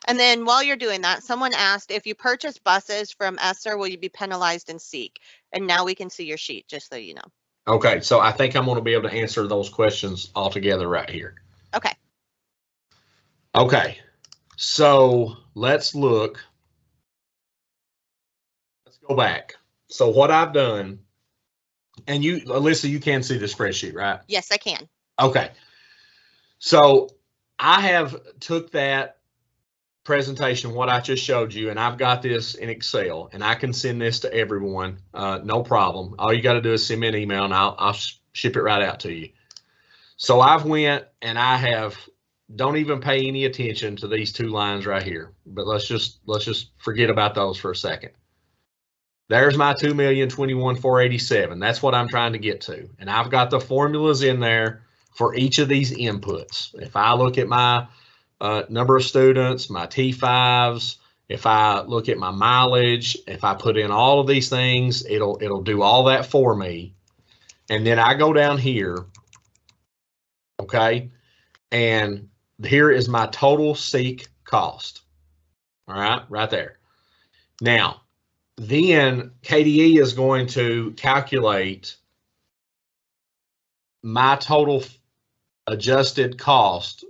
And then while you're doing that, someone asked, if you purchase buses from ESSER, will you be penalized in SEEK? And now we can see your sheet, just so you know. Okay, so I think I'm going to be able to answer those questions all together right here. Okay. Okay, so let's look. Let's go back. So what I've done, and you, Alyssa, you can see the spreadsheet, right? Yes, I can. Okay. So I have took that presentation, what I just showed you, and I've got this in Excel, and I can send this to everyone, no problem. All you got to do is send me an email, and I'll ship it right out to you. So I've went and don't even pay any attention to these two lines right here, but let's just forget about those for a second. There's my 2,021,487. That's what I'm trying to get to, and I've got the formulas in there for each of these inputs. If I look at my number of students, my T5s, if I look at my mileage, if I put in all of these things, it'll do all that for me. And then I go down here, okay, and here is my total SEEK cost. All right there. Now, then KDE is going to calculate my total adjusted cost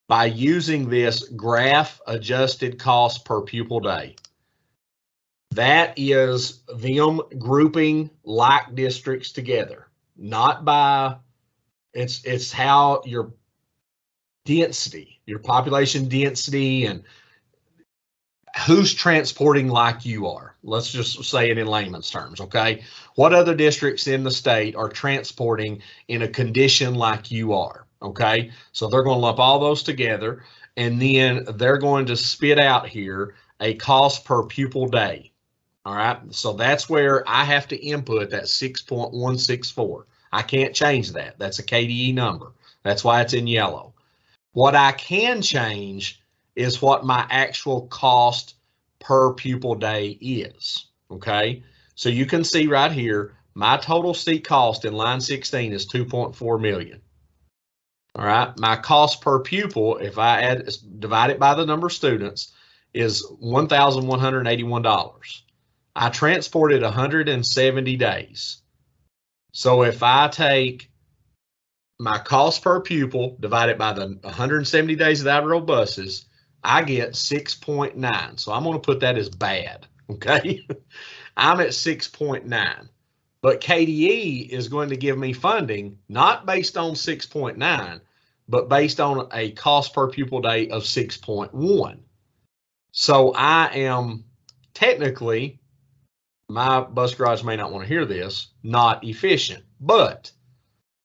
by using this graph adjusted cost per pupil day. That is them grouping like districts together, not by, it's how your density, your population density, and who's transporting like you are. Let's just say it in layman's terms, okay? What other districts in the state are transporting in a condition like you are, okay? So they're going to lump all those together, and then they're going to spit out here a cost per pupil day, all right? So that's where I have to input that 6.164. I can't change that. That's a KDE number. That's why it's in yellow. What I can change is what my actual cost per pupil day is, okay? So you can see right here, my total SEEK cost in line 16 is 2.4 million. All right, my cost per pupil, if I divide it by the number of students, is $1,181. I transported 170 days. So if I take my cost per pupil divided by the 170 days that I rode buses, I get 6.9. So I'm going to put that as bad, okay? I'm at 6.9. But KDE is going to give me funding not based on 6.9, but based on a cost per pupil day of 6.1. So I am technically, my bus garage may not want to hear this, not efficient. But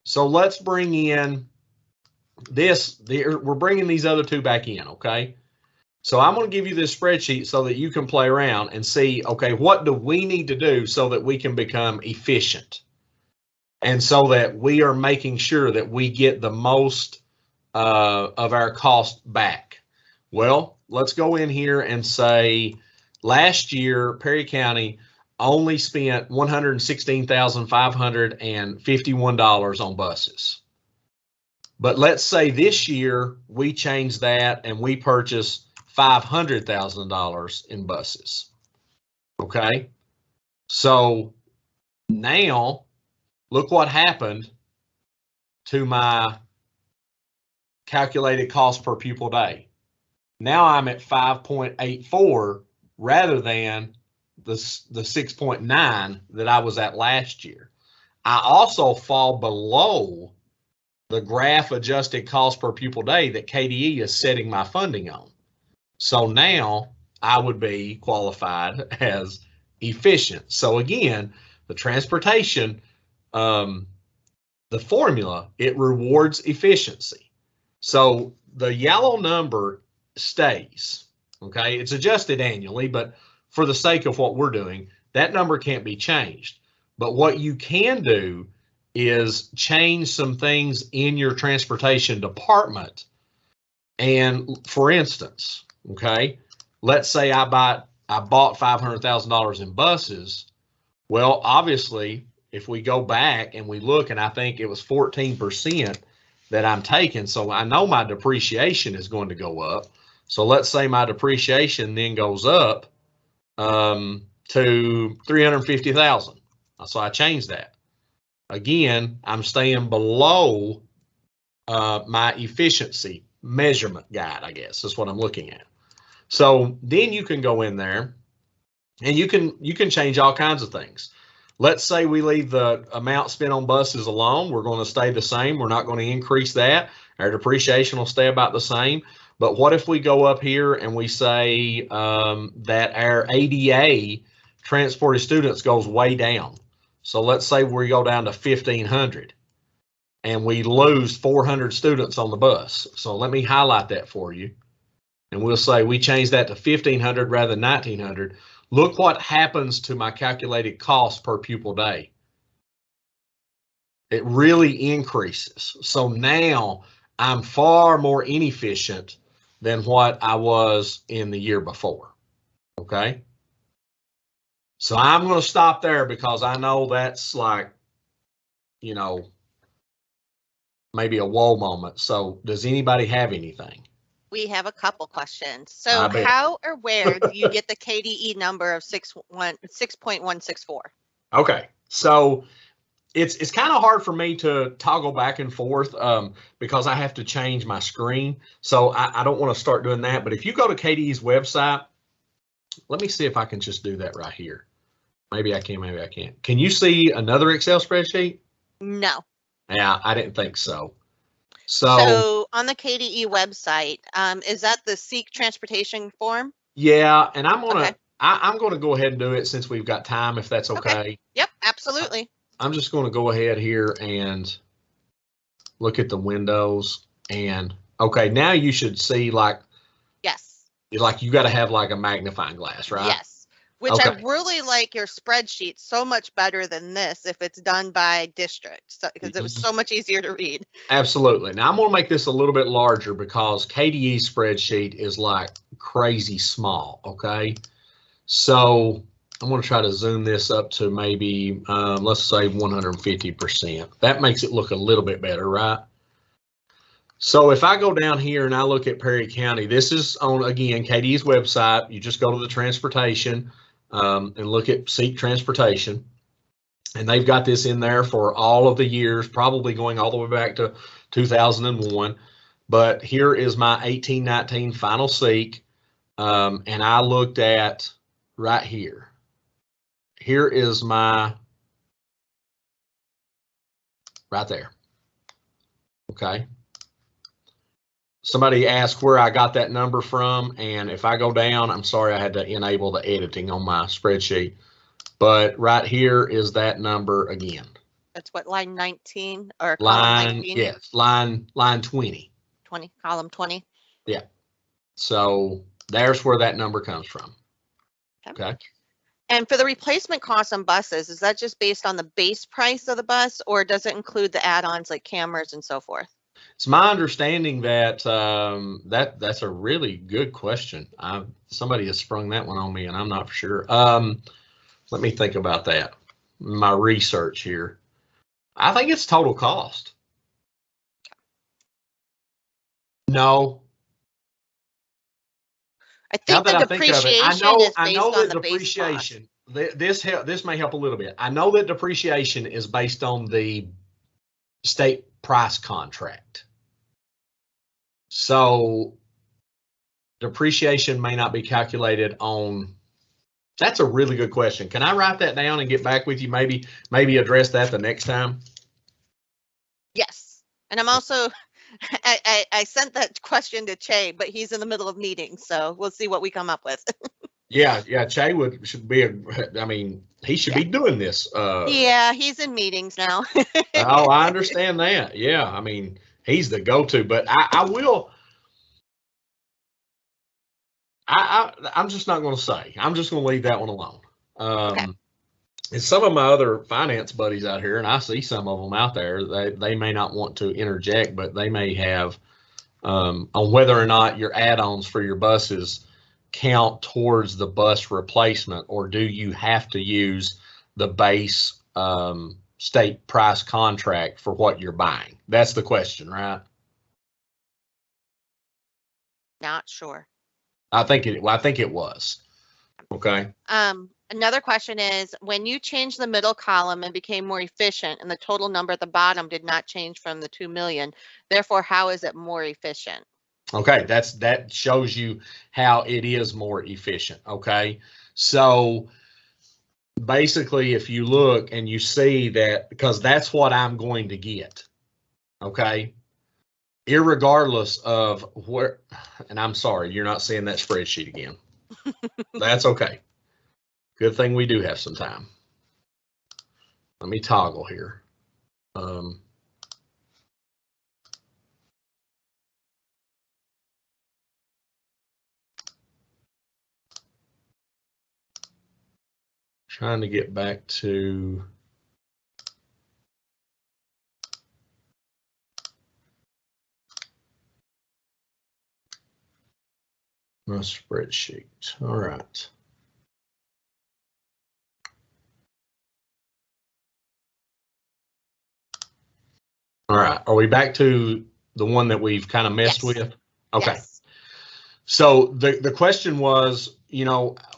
so let's bring in this, we're bringing these other two back in, okay? So I'm going to give you this spreadsheet so that you can play around and see, okay, what do we need to do so that we can become efficient? And so that we are making sure that we get the most of our cost back. Well, let's go in here and say last year, Perry County only spent $116,551 on buses. But let's say this year we change that and we purchase $500,000 in buses. Okay. So now look what happened to my calculated cost per pupil day. Now I'm at 5.84 rather than the 6.9 that I was at last year. I also fall below the graph adjusted cost per pupil day that KDE is setting my funding on. So now I would be qualified as efficient. So again, the transportation, the formula, it rewards efficiency. So the yellow number stays, okay? It's adjusted annually, but for the sake of what we're doing, that number can't be changed. But what you can do is change some things in your transportation department. And for instance, okay, let's say I bought $500,000 in buses. Well, obviously, if we go back and we look, and I think it was 14% that I'm taking, so I know my depreciation is going to go up. So let's say my depreciation then goes up to 350,000. So I changed that. Again, I'm staying below my efficiency measurement guide, I guess is what I'm looking at. So then you can go in there and you can change all kinds of things. Let's say we leave the amount spent on buses alone. We're going to stay the same. We're not going to increase that. Our depreciation will stay about the same. But what if we go up here and we say that our ADA transported students goes way down? So let's say we go down to 1,500 and we lose 400 students on the bus. So let me highlight that for you. And we'll say we change that to 1,500 rather than 1,900. Look what happens to my calculated cost per pupil day. It really increases. So now I'm far more inefficient than what I was in the year before. Okay. So I'm going to stop there because I know that's like, you know, maybe a whoa moment. So does anybody have anything? We have a couple questions. So how or where do you get the KDE number of 6.164? Okay. So it's kind of hard for me to toggle back and forth because I have to change my screen. So I don't want to start doing that. But if you go to KDE's website, let me see if I can just do that right here. Maybe I can, maybe I can't. Can you see another Excel spreadsheet? No. Yeah, I didn't think so. So on the KDE website, is that the Seek Transportation form? Yeah, and I'm gonna go ahead and do it since we've got time, if that's okay. Yep, absolutely. I'm just going to go ahead here and look at the windows and okay, now you should see like, yes, like you got to have like a magnifying glass, right? Yes. Which I really like your spreadsheet so much better than this if it's done by district, so, because it was so much easier to read. Absolutely. Now I'm going to make this a little bit larger because KDE's spreadsheet is like crazy small. Okay. So I'm going to try to zoom this up to maybe, let's say 150%. That makes it look a little bit better, right? So if I go down here and I look at Perry County, this is on, again, KDE's website. You just go to the transportation and look at Seek Transportation. And they've got this in there for all of the years, probably going all the way back to 2001. But here is my 1819 final Seek. And I looked at right here. Here is my, right there. Okay. Somebody asked where I got that number from, and if I go down, I'm sorry, I had to enable the editing on my spreadsheet, but right here is that number again. That's what, line 19 or column 19? Yes, line 20. 20, column 20. Yeah. So there's where that number comes from. Okay. And for the replacement costs on buses, is that just based on the base price of the bus, or does it include the add-ons like cameras and so forth? It's my understanding that that's a really good question. Somebody has sprung that one on me, and I'm not for sure. Let me think about that. My research here. I think it's total cost. No. I think the depreciation is based on the depreciation. This may help a little bit. I know that depreciation is based on the state price contract. So depreciation may not be calculated on. That's a really good question. Can I write that down and get back with you? Maybe address that the next time. Yes. And I'm also, I sent that question to Che, but he's in the middle of meetings, so we'll see what we come up with. Yeah, yeah. Should be I mean, he should be doing this. Yeah, he's in meetings now. Oh, I understand that. Yeah, I mean, he's the go-to. But I will. I'm just not going to say. I'm just going to leave that one alone. Okay. And some of my other finance buddies out here, and I see some of them out there, they may not want to interject, but they may have on whether or not your add-ons for your buses count towards the bus replacement, or do you have to use the base state price contract for what you're buying? That's the question, right? Not sure. I think it was. Okay. Another question is, when you changed the middle column and became more efficient and the total number at the bottom did not change from the 2 million, therefore, how is it more efficient? Okay, that shows you how it is more efficient. Okay. So basically, if you look and you see that, because that's what I'm going to get. Okay. Irregardless of where, and I'm sorry, you're not seeing that spreadsheet again. That's okay. Good thing we do have some time. Let me toggle here. Trying to get back to my spreadsheet. All right. All right. Are we back to the one that we've kind of messed with? Okay. Yes. So the question was,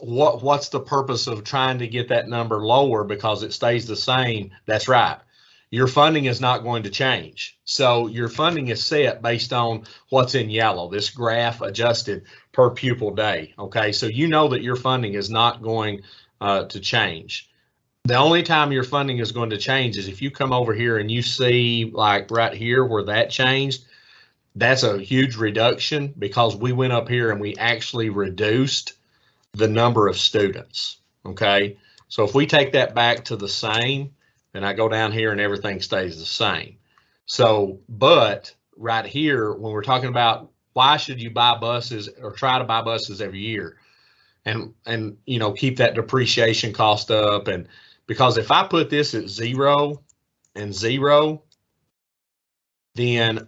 what's the purpose of trying to get that number lower because it stays the same? That's right. Your funding is not going to change. So your funding is set based on what's in yellow, this graph adjusted per pupil day. Okay, so you know that your funding is not going to change. The only time your funding is going to change is if you come over here and you see like right here where that changed. That's a huge reduction because we went up here and we actually reduced the number of students. Okay, so if we take that back to the same, then I go down here and everything stays the same. So, but right here, when we're talking about why should you buy buses or try to buy buses every year, and keep that depreciation cost up, and because if I put this at 0 and 0, then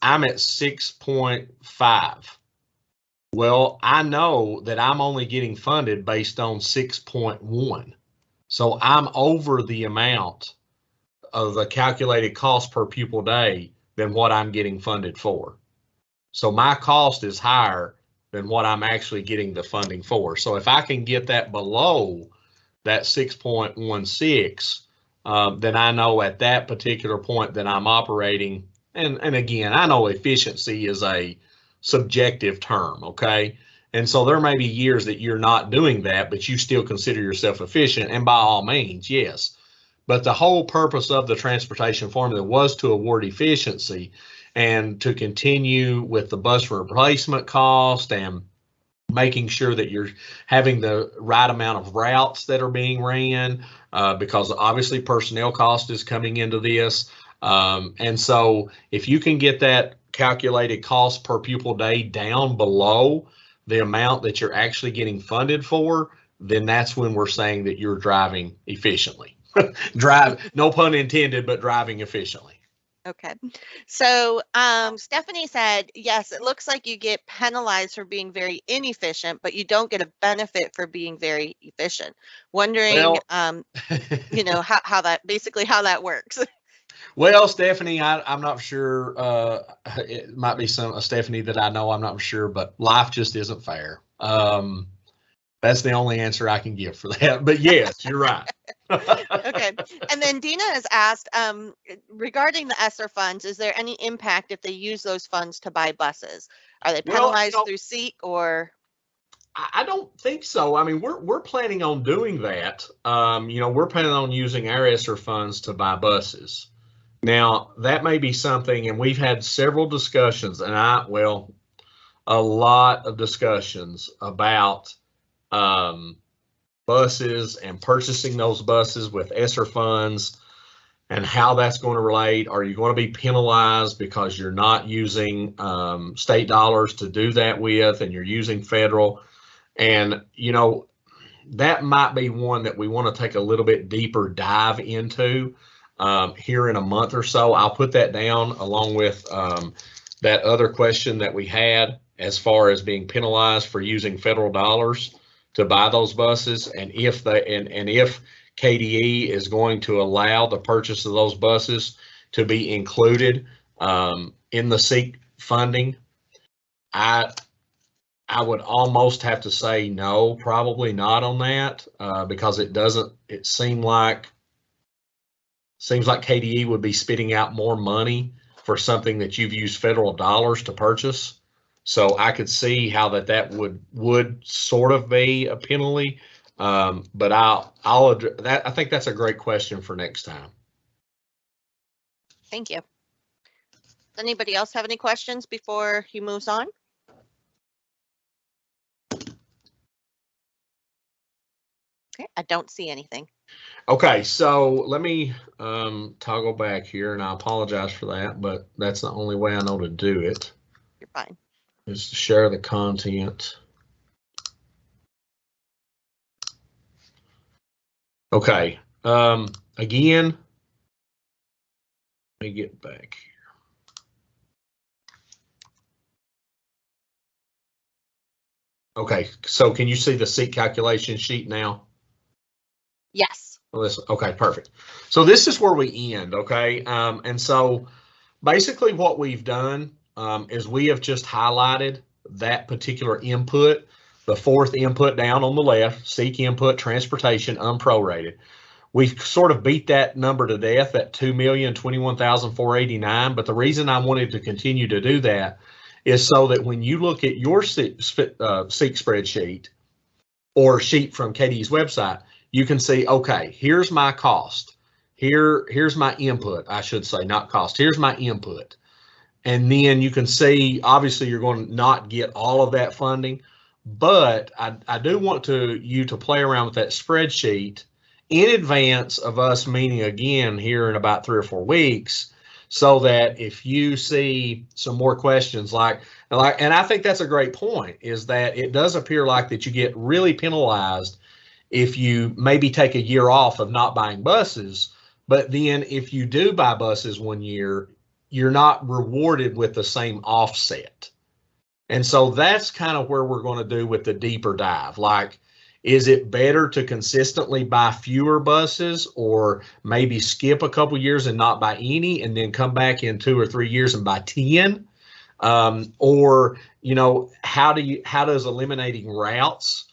I'm at 6.5. Well, I know that I'm only getting funded based on 6.1. So I'm over the amount of the calculated cost per pupil day than what I'm getting funded for. So my cost is higher than what I'm actually getting the funding for. So if I can get that below that 6.16, then I know at that particular point that I'm operating. And again, I know efficiency is a subjective term, okay? And so there may be years that you're not doing that, but you still consider yourself efficient. And by all means, yes. But the whole purpose of the transportation formula was to award efficiency and to continue with the bus replacement cost and making sure that you're having the right amount of routes that are being ran, because obviously personnel cost is coming into this. And so if you can get that calculated cost per pupil day down below the amount that you're actually getting funded for, then that's when we're saying that you're driving efficiently. No pun intended, but driving efficiently. Okay. So Stephanie said, yes, it looks like you get penalized for being very inefficient, but you don't get a benefit for being very efficient. Wondering, Well, how that works. Well, Stephanie, I'm not sure. It might be a Stephanie that I know. I'm not sure, but life just isn't fair. That's the only answer I can give for that. But yes, you're right. Okay. And then Dina has asked, regarding the ESSER funds, is there any impact if they use those funds to buy buses? Are they penalized through SEEK or? I don't think so. I mean, we're planning on doing that. We're planning on using our ESSER funds to buy buses. Now, that may be something, and we've had several discussions, and a lot of discussions about buses and purchasing those buses with ESSER funds and how that's going to relate. Are you going to be penalized because you're not using state dollars to do that with and you're using federal? And, you know, that might be one that we want to take a little bit deeper dive into here in a month or so. I'll put that down along with that other question that we had as far as being penalized for using federal dollars to buy those buses, and if if KDE is going to allow the purchase of those buses to be included in the SEEK funding. I would almost have to say no, probably not on that, because it seems like KDE would be spitting out more money for something that you've used federal dollars to purchase. So I could see how that would sort of be a penalty, but I think that's a great question for next time. Thank you. Does anybody else have any questions before he moves on? Okay, I don't see anything. Okay, so let me toggle back here, and I apologize for that, but that's the only way I know to do it. You're fine. Is to share the content. Okay, again, let me get back here. Okay, so can you see the SEEK calculation sheet now? Yes. Okay, perfect. So this is where we end, okay? And so basically what we've done is we have just highlighted that particular input, the fourth input down on the left, SEEK input, transportation, unprorated. We've sort of beat that number to death at $2,021,489, but the reason I wanted to continue to do that is so that when you look at your SEEK spreadsheet or sheet from KDE's website, you can see, okay, here's my cost. Here's my input, I should say, not cost. Here's my input. And then you can see, obviously, you're going to not get all of that funding, but I do want you to play around with that spreadsheet in advance of us meeting again here in about 3 or 4 weeks, so that if you see some more questions and I think that's a great point, is that it does appear like that you get really penalized if you maybe take a year off of not buying buses, but then if you do buy buses 1 year, you're not rewarded with the same offset. And so that's kind of where we're going to do with the deeper dive. Like, is it better to consistently buy fewer buses, or maybe skip a couple years and not buy any and then come back in 2 or 3 years and buy 10? Or, you know, how does eliminating routes,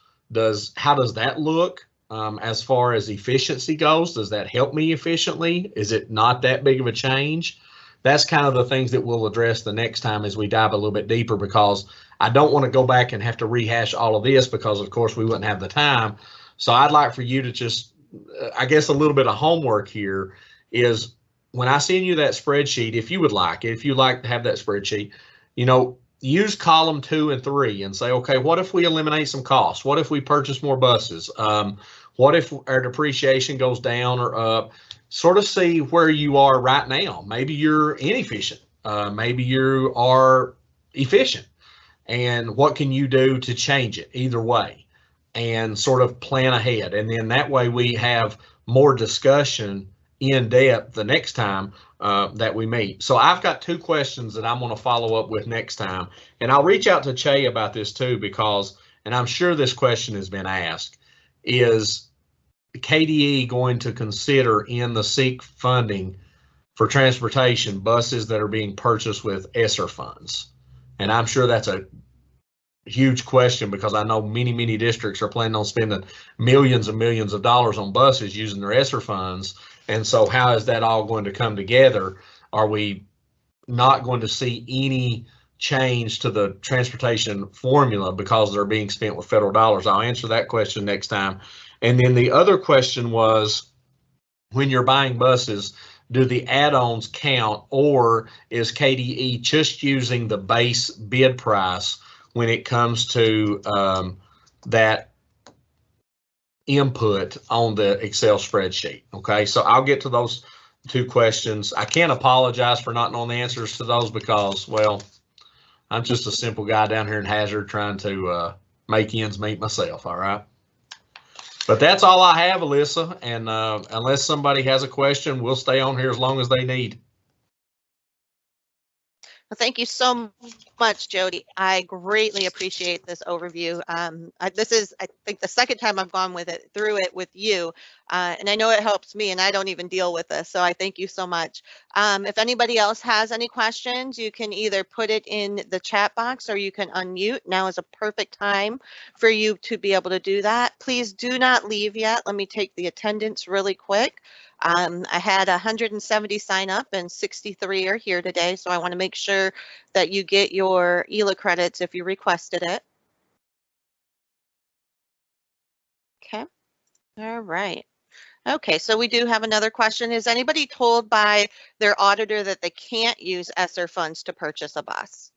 how does that look as far as efficiency goes? Does that help me efficiently? Is it not that big of a change? That's kind of the things that we'll address the next time as we dive a little bit deeper, because I don't want to go back and have to rehash all of this, because of course we wouldn't have the time. So I'd like for you to just, I guess a little bit of homework here is, when I send you that spreadsheet, if you'd like to have that spreadsheet, you know, use column 2 and 3 and say, okay, what if we eliminate some costs? What if we purchase more buses? What if our depreciation goes down or up? Sort of see where you are right now. Maybe you're inefficient. Maybe you are efficient. And what can you do to change it either way? And sort of plan ahead. And then that way we have more discussion in depth the next time that we meet. So I've got 2 questions that I'm going to follow up with next time. And I'll reach out to Che about this too, because, and I'm sure this question has been asked, is KDE going to consider in the SEEK funding for transportation buses that are being purchased with ESSER funds? And I'm sure that's a huge question, because I know many districts are planning on spending millions and millions of dollars on buses using their ESSER funds. And so how is that all going to come together? Are we not going to see any change to the transportation formula because they're being spent with federal dollars? I'll answer that question next time. And then the other question was, when you're buying buses, do the add-ons count, or is KDE just using the base bid price when it comes to that input on the Excel spreadsheet. Okay, so I'll get to those 2 questions. I can't apologize for not knowing the answers to those because, well, I'm just a simple guy down here in Hazard trying to make ends meet myself. All right. But that's all I have, Alyssa. And unless somebody has a question, we'll stay on here as long as they need. Well, thank you so much, Jody. I greatly appreciate this overview. This is, I think, the second time I've gone through it with you, and I know it helps me, and I don't even deal with this, so I thank you so much. If anybody else has any questions, you can either put it in the chat box or you can unmute. Now is a perfect time for you to be able to do that. Please do not leave yet. Let me take the attendance really quick. I had 170 sign up and 63 are here today, so I want to make sure that you get your ELA credits if you requested it. Okay, all right. Okay, so we do have another question. Is anybody told by their auditor that they can't use ESSER funds to purchase a bus?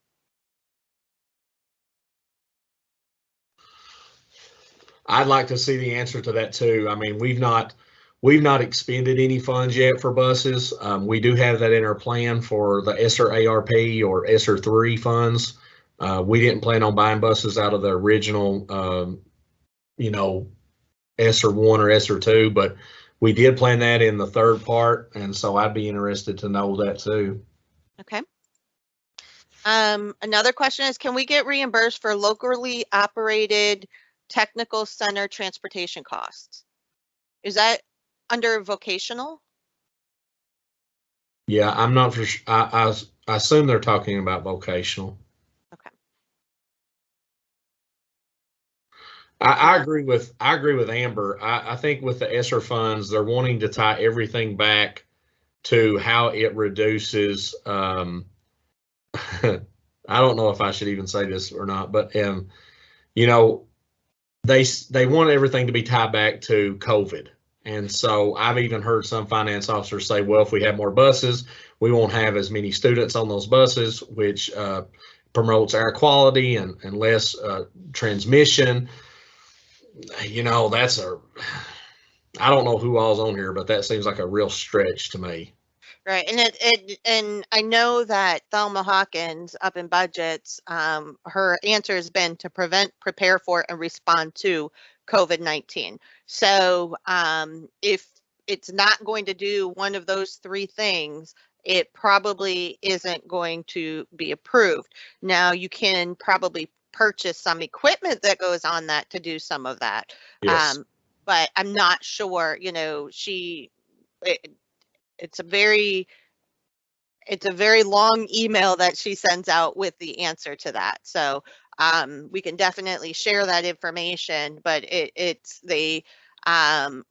I'd like to see the answer to that too. I mean, we've not expended any funds yet for buses. We do have that in our plan for the ESSER ARP or ESSER 3 funds. We didn't plan on buying buses out of the original, ESSER 1 or ESSER 2, but we did plan that in the third part, and so I'd be interested to know that too. Okay. Another question is, can we get reimbursed for locally operated technical center transportation costs? Is that under vocational? Yeah, I'm not for sure. I assume they're talking about vocational. Okay. I agree with Amber. I think with the ESSER funds, they're wanting to tie everything back to how it reduces. I don't know if I should even say this or not, but you know, they want everything to be tied back to COVID. And so I've even heard some finance officers say, well, if we have more buses, we won't have as many students on those buses, which promotes air quality and less transmission. You know, I don't know who all's on here, but that seems like a real stretch to me. Right, and I know that Thelma Hawkins up in budgets, her answer has been to prevent, prepare for, and respond to COVID-19. So if it's not going to do one of those 3 things, it probably isn't going to be approved. Now you can probably purchase some equipment that goes on that to do some of that. Yes. But I'm not sure, it's a very long email that she sends out with the answer to that. So we can definitely share that information, but they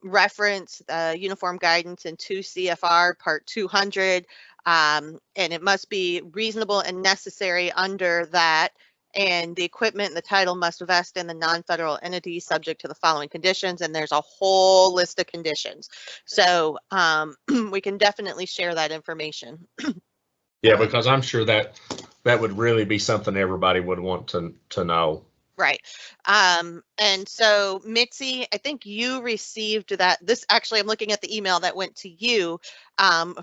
reference uniform guidance in 2 CFR part 200, and it must be reasonable and necessary under that. And the equipment and the title must vest in the non-federal entity subject to the following conditions. And there's a whole list of conditions. So we can definitely share that information. Yeah, because I'm sure that would really be something everybody would want to know. Right. And so Mitzi, I think you received that. This actually, I'm looking at the email that went to you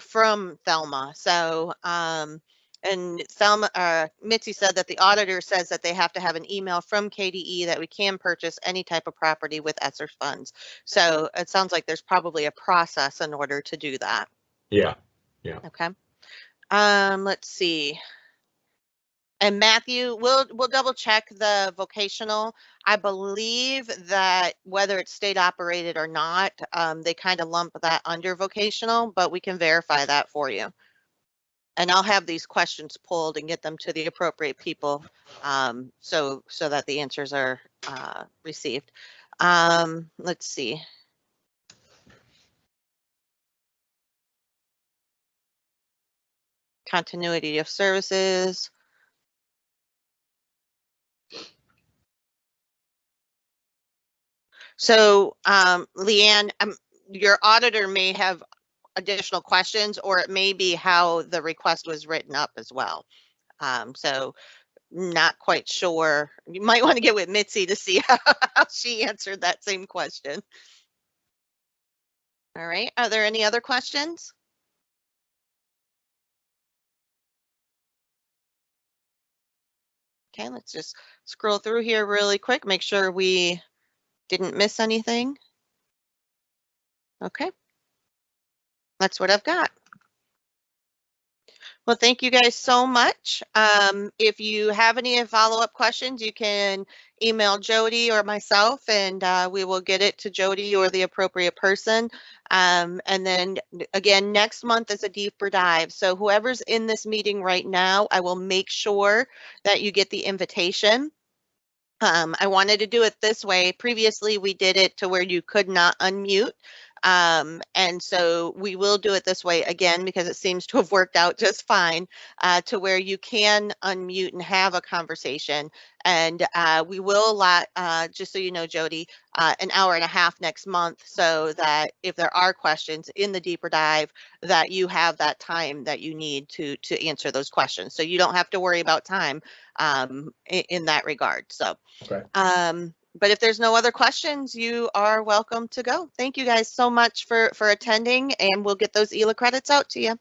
from Thelma. So and Thelma, Mitzi said that the auditor says that they have to have an email from KDE that we can purchase any type of property with ESSER funds. So it sounds like there's probably a process in order to do that. Yeah. Yeah. Okay. Let's see. And Matthew, we'll double check the vocational. I believe that whether it's state operated or not, they kind of lump that under vocational, but we can verify that for you. And I'll have these questions pulled and get them to the appropriate people, so that the answers are received. Let's see. Continuity of services. So, Leanne, your auditor may have additional questions, or it may be how the request was written up as well. So not quite sure. You might want to get with Mitzi to see how she answered that same question. All right, are there any other questions? Okay, let's just scroll through here really quick, make sure we didn't miss anything. Okay, that's what I've got. Well, thank you guys so much. If you have any follow-up questions, you can email Jody or myself, and we will get it to Jody or the appropriate person. And then again, next month is a deeper dive. So whoever's in this meeting right now, I will make sure that you get the invitation. I wanted to do it this way. Previously, we did it to where you could not unmute. And so we will do it this way again because it seems to have worked out just fine to where you can unmute and have a conversation. And we will allot, just so you know, Jody, an hour and a half next month so that if there are questions in the deeper dive, that you have that time that you need to answer those questions. So you don't have to worry about time in that regard. So, Okay. but if there's no other questions, you are welcome to go. Thank you guys so much for attending, and we'll get those ELA credits out to you.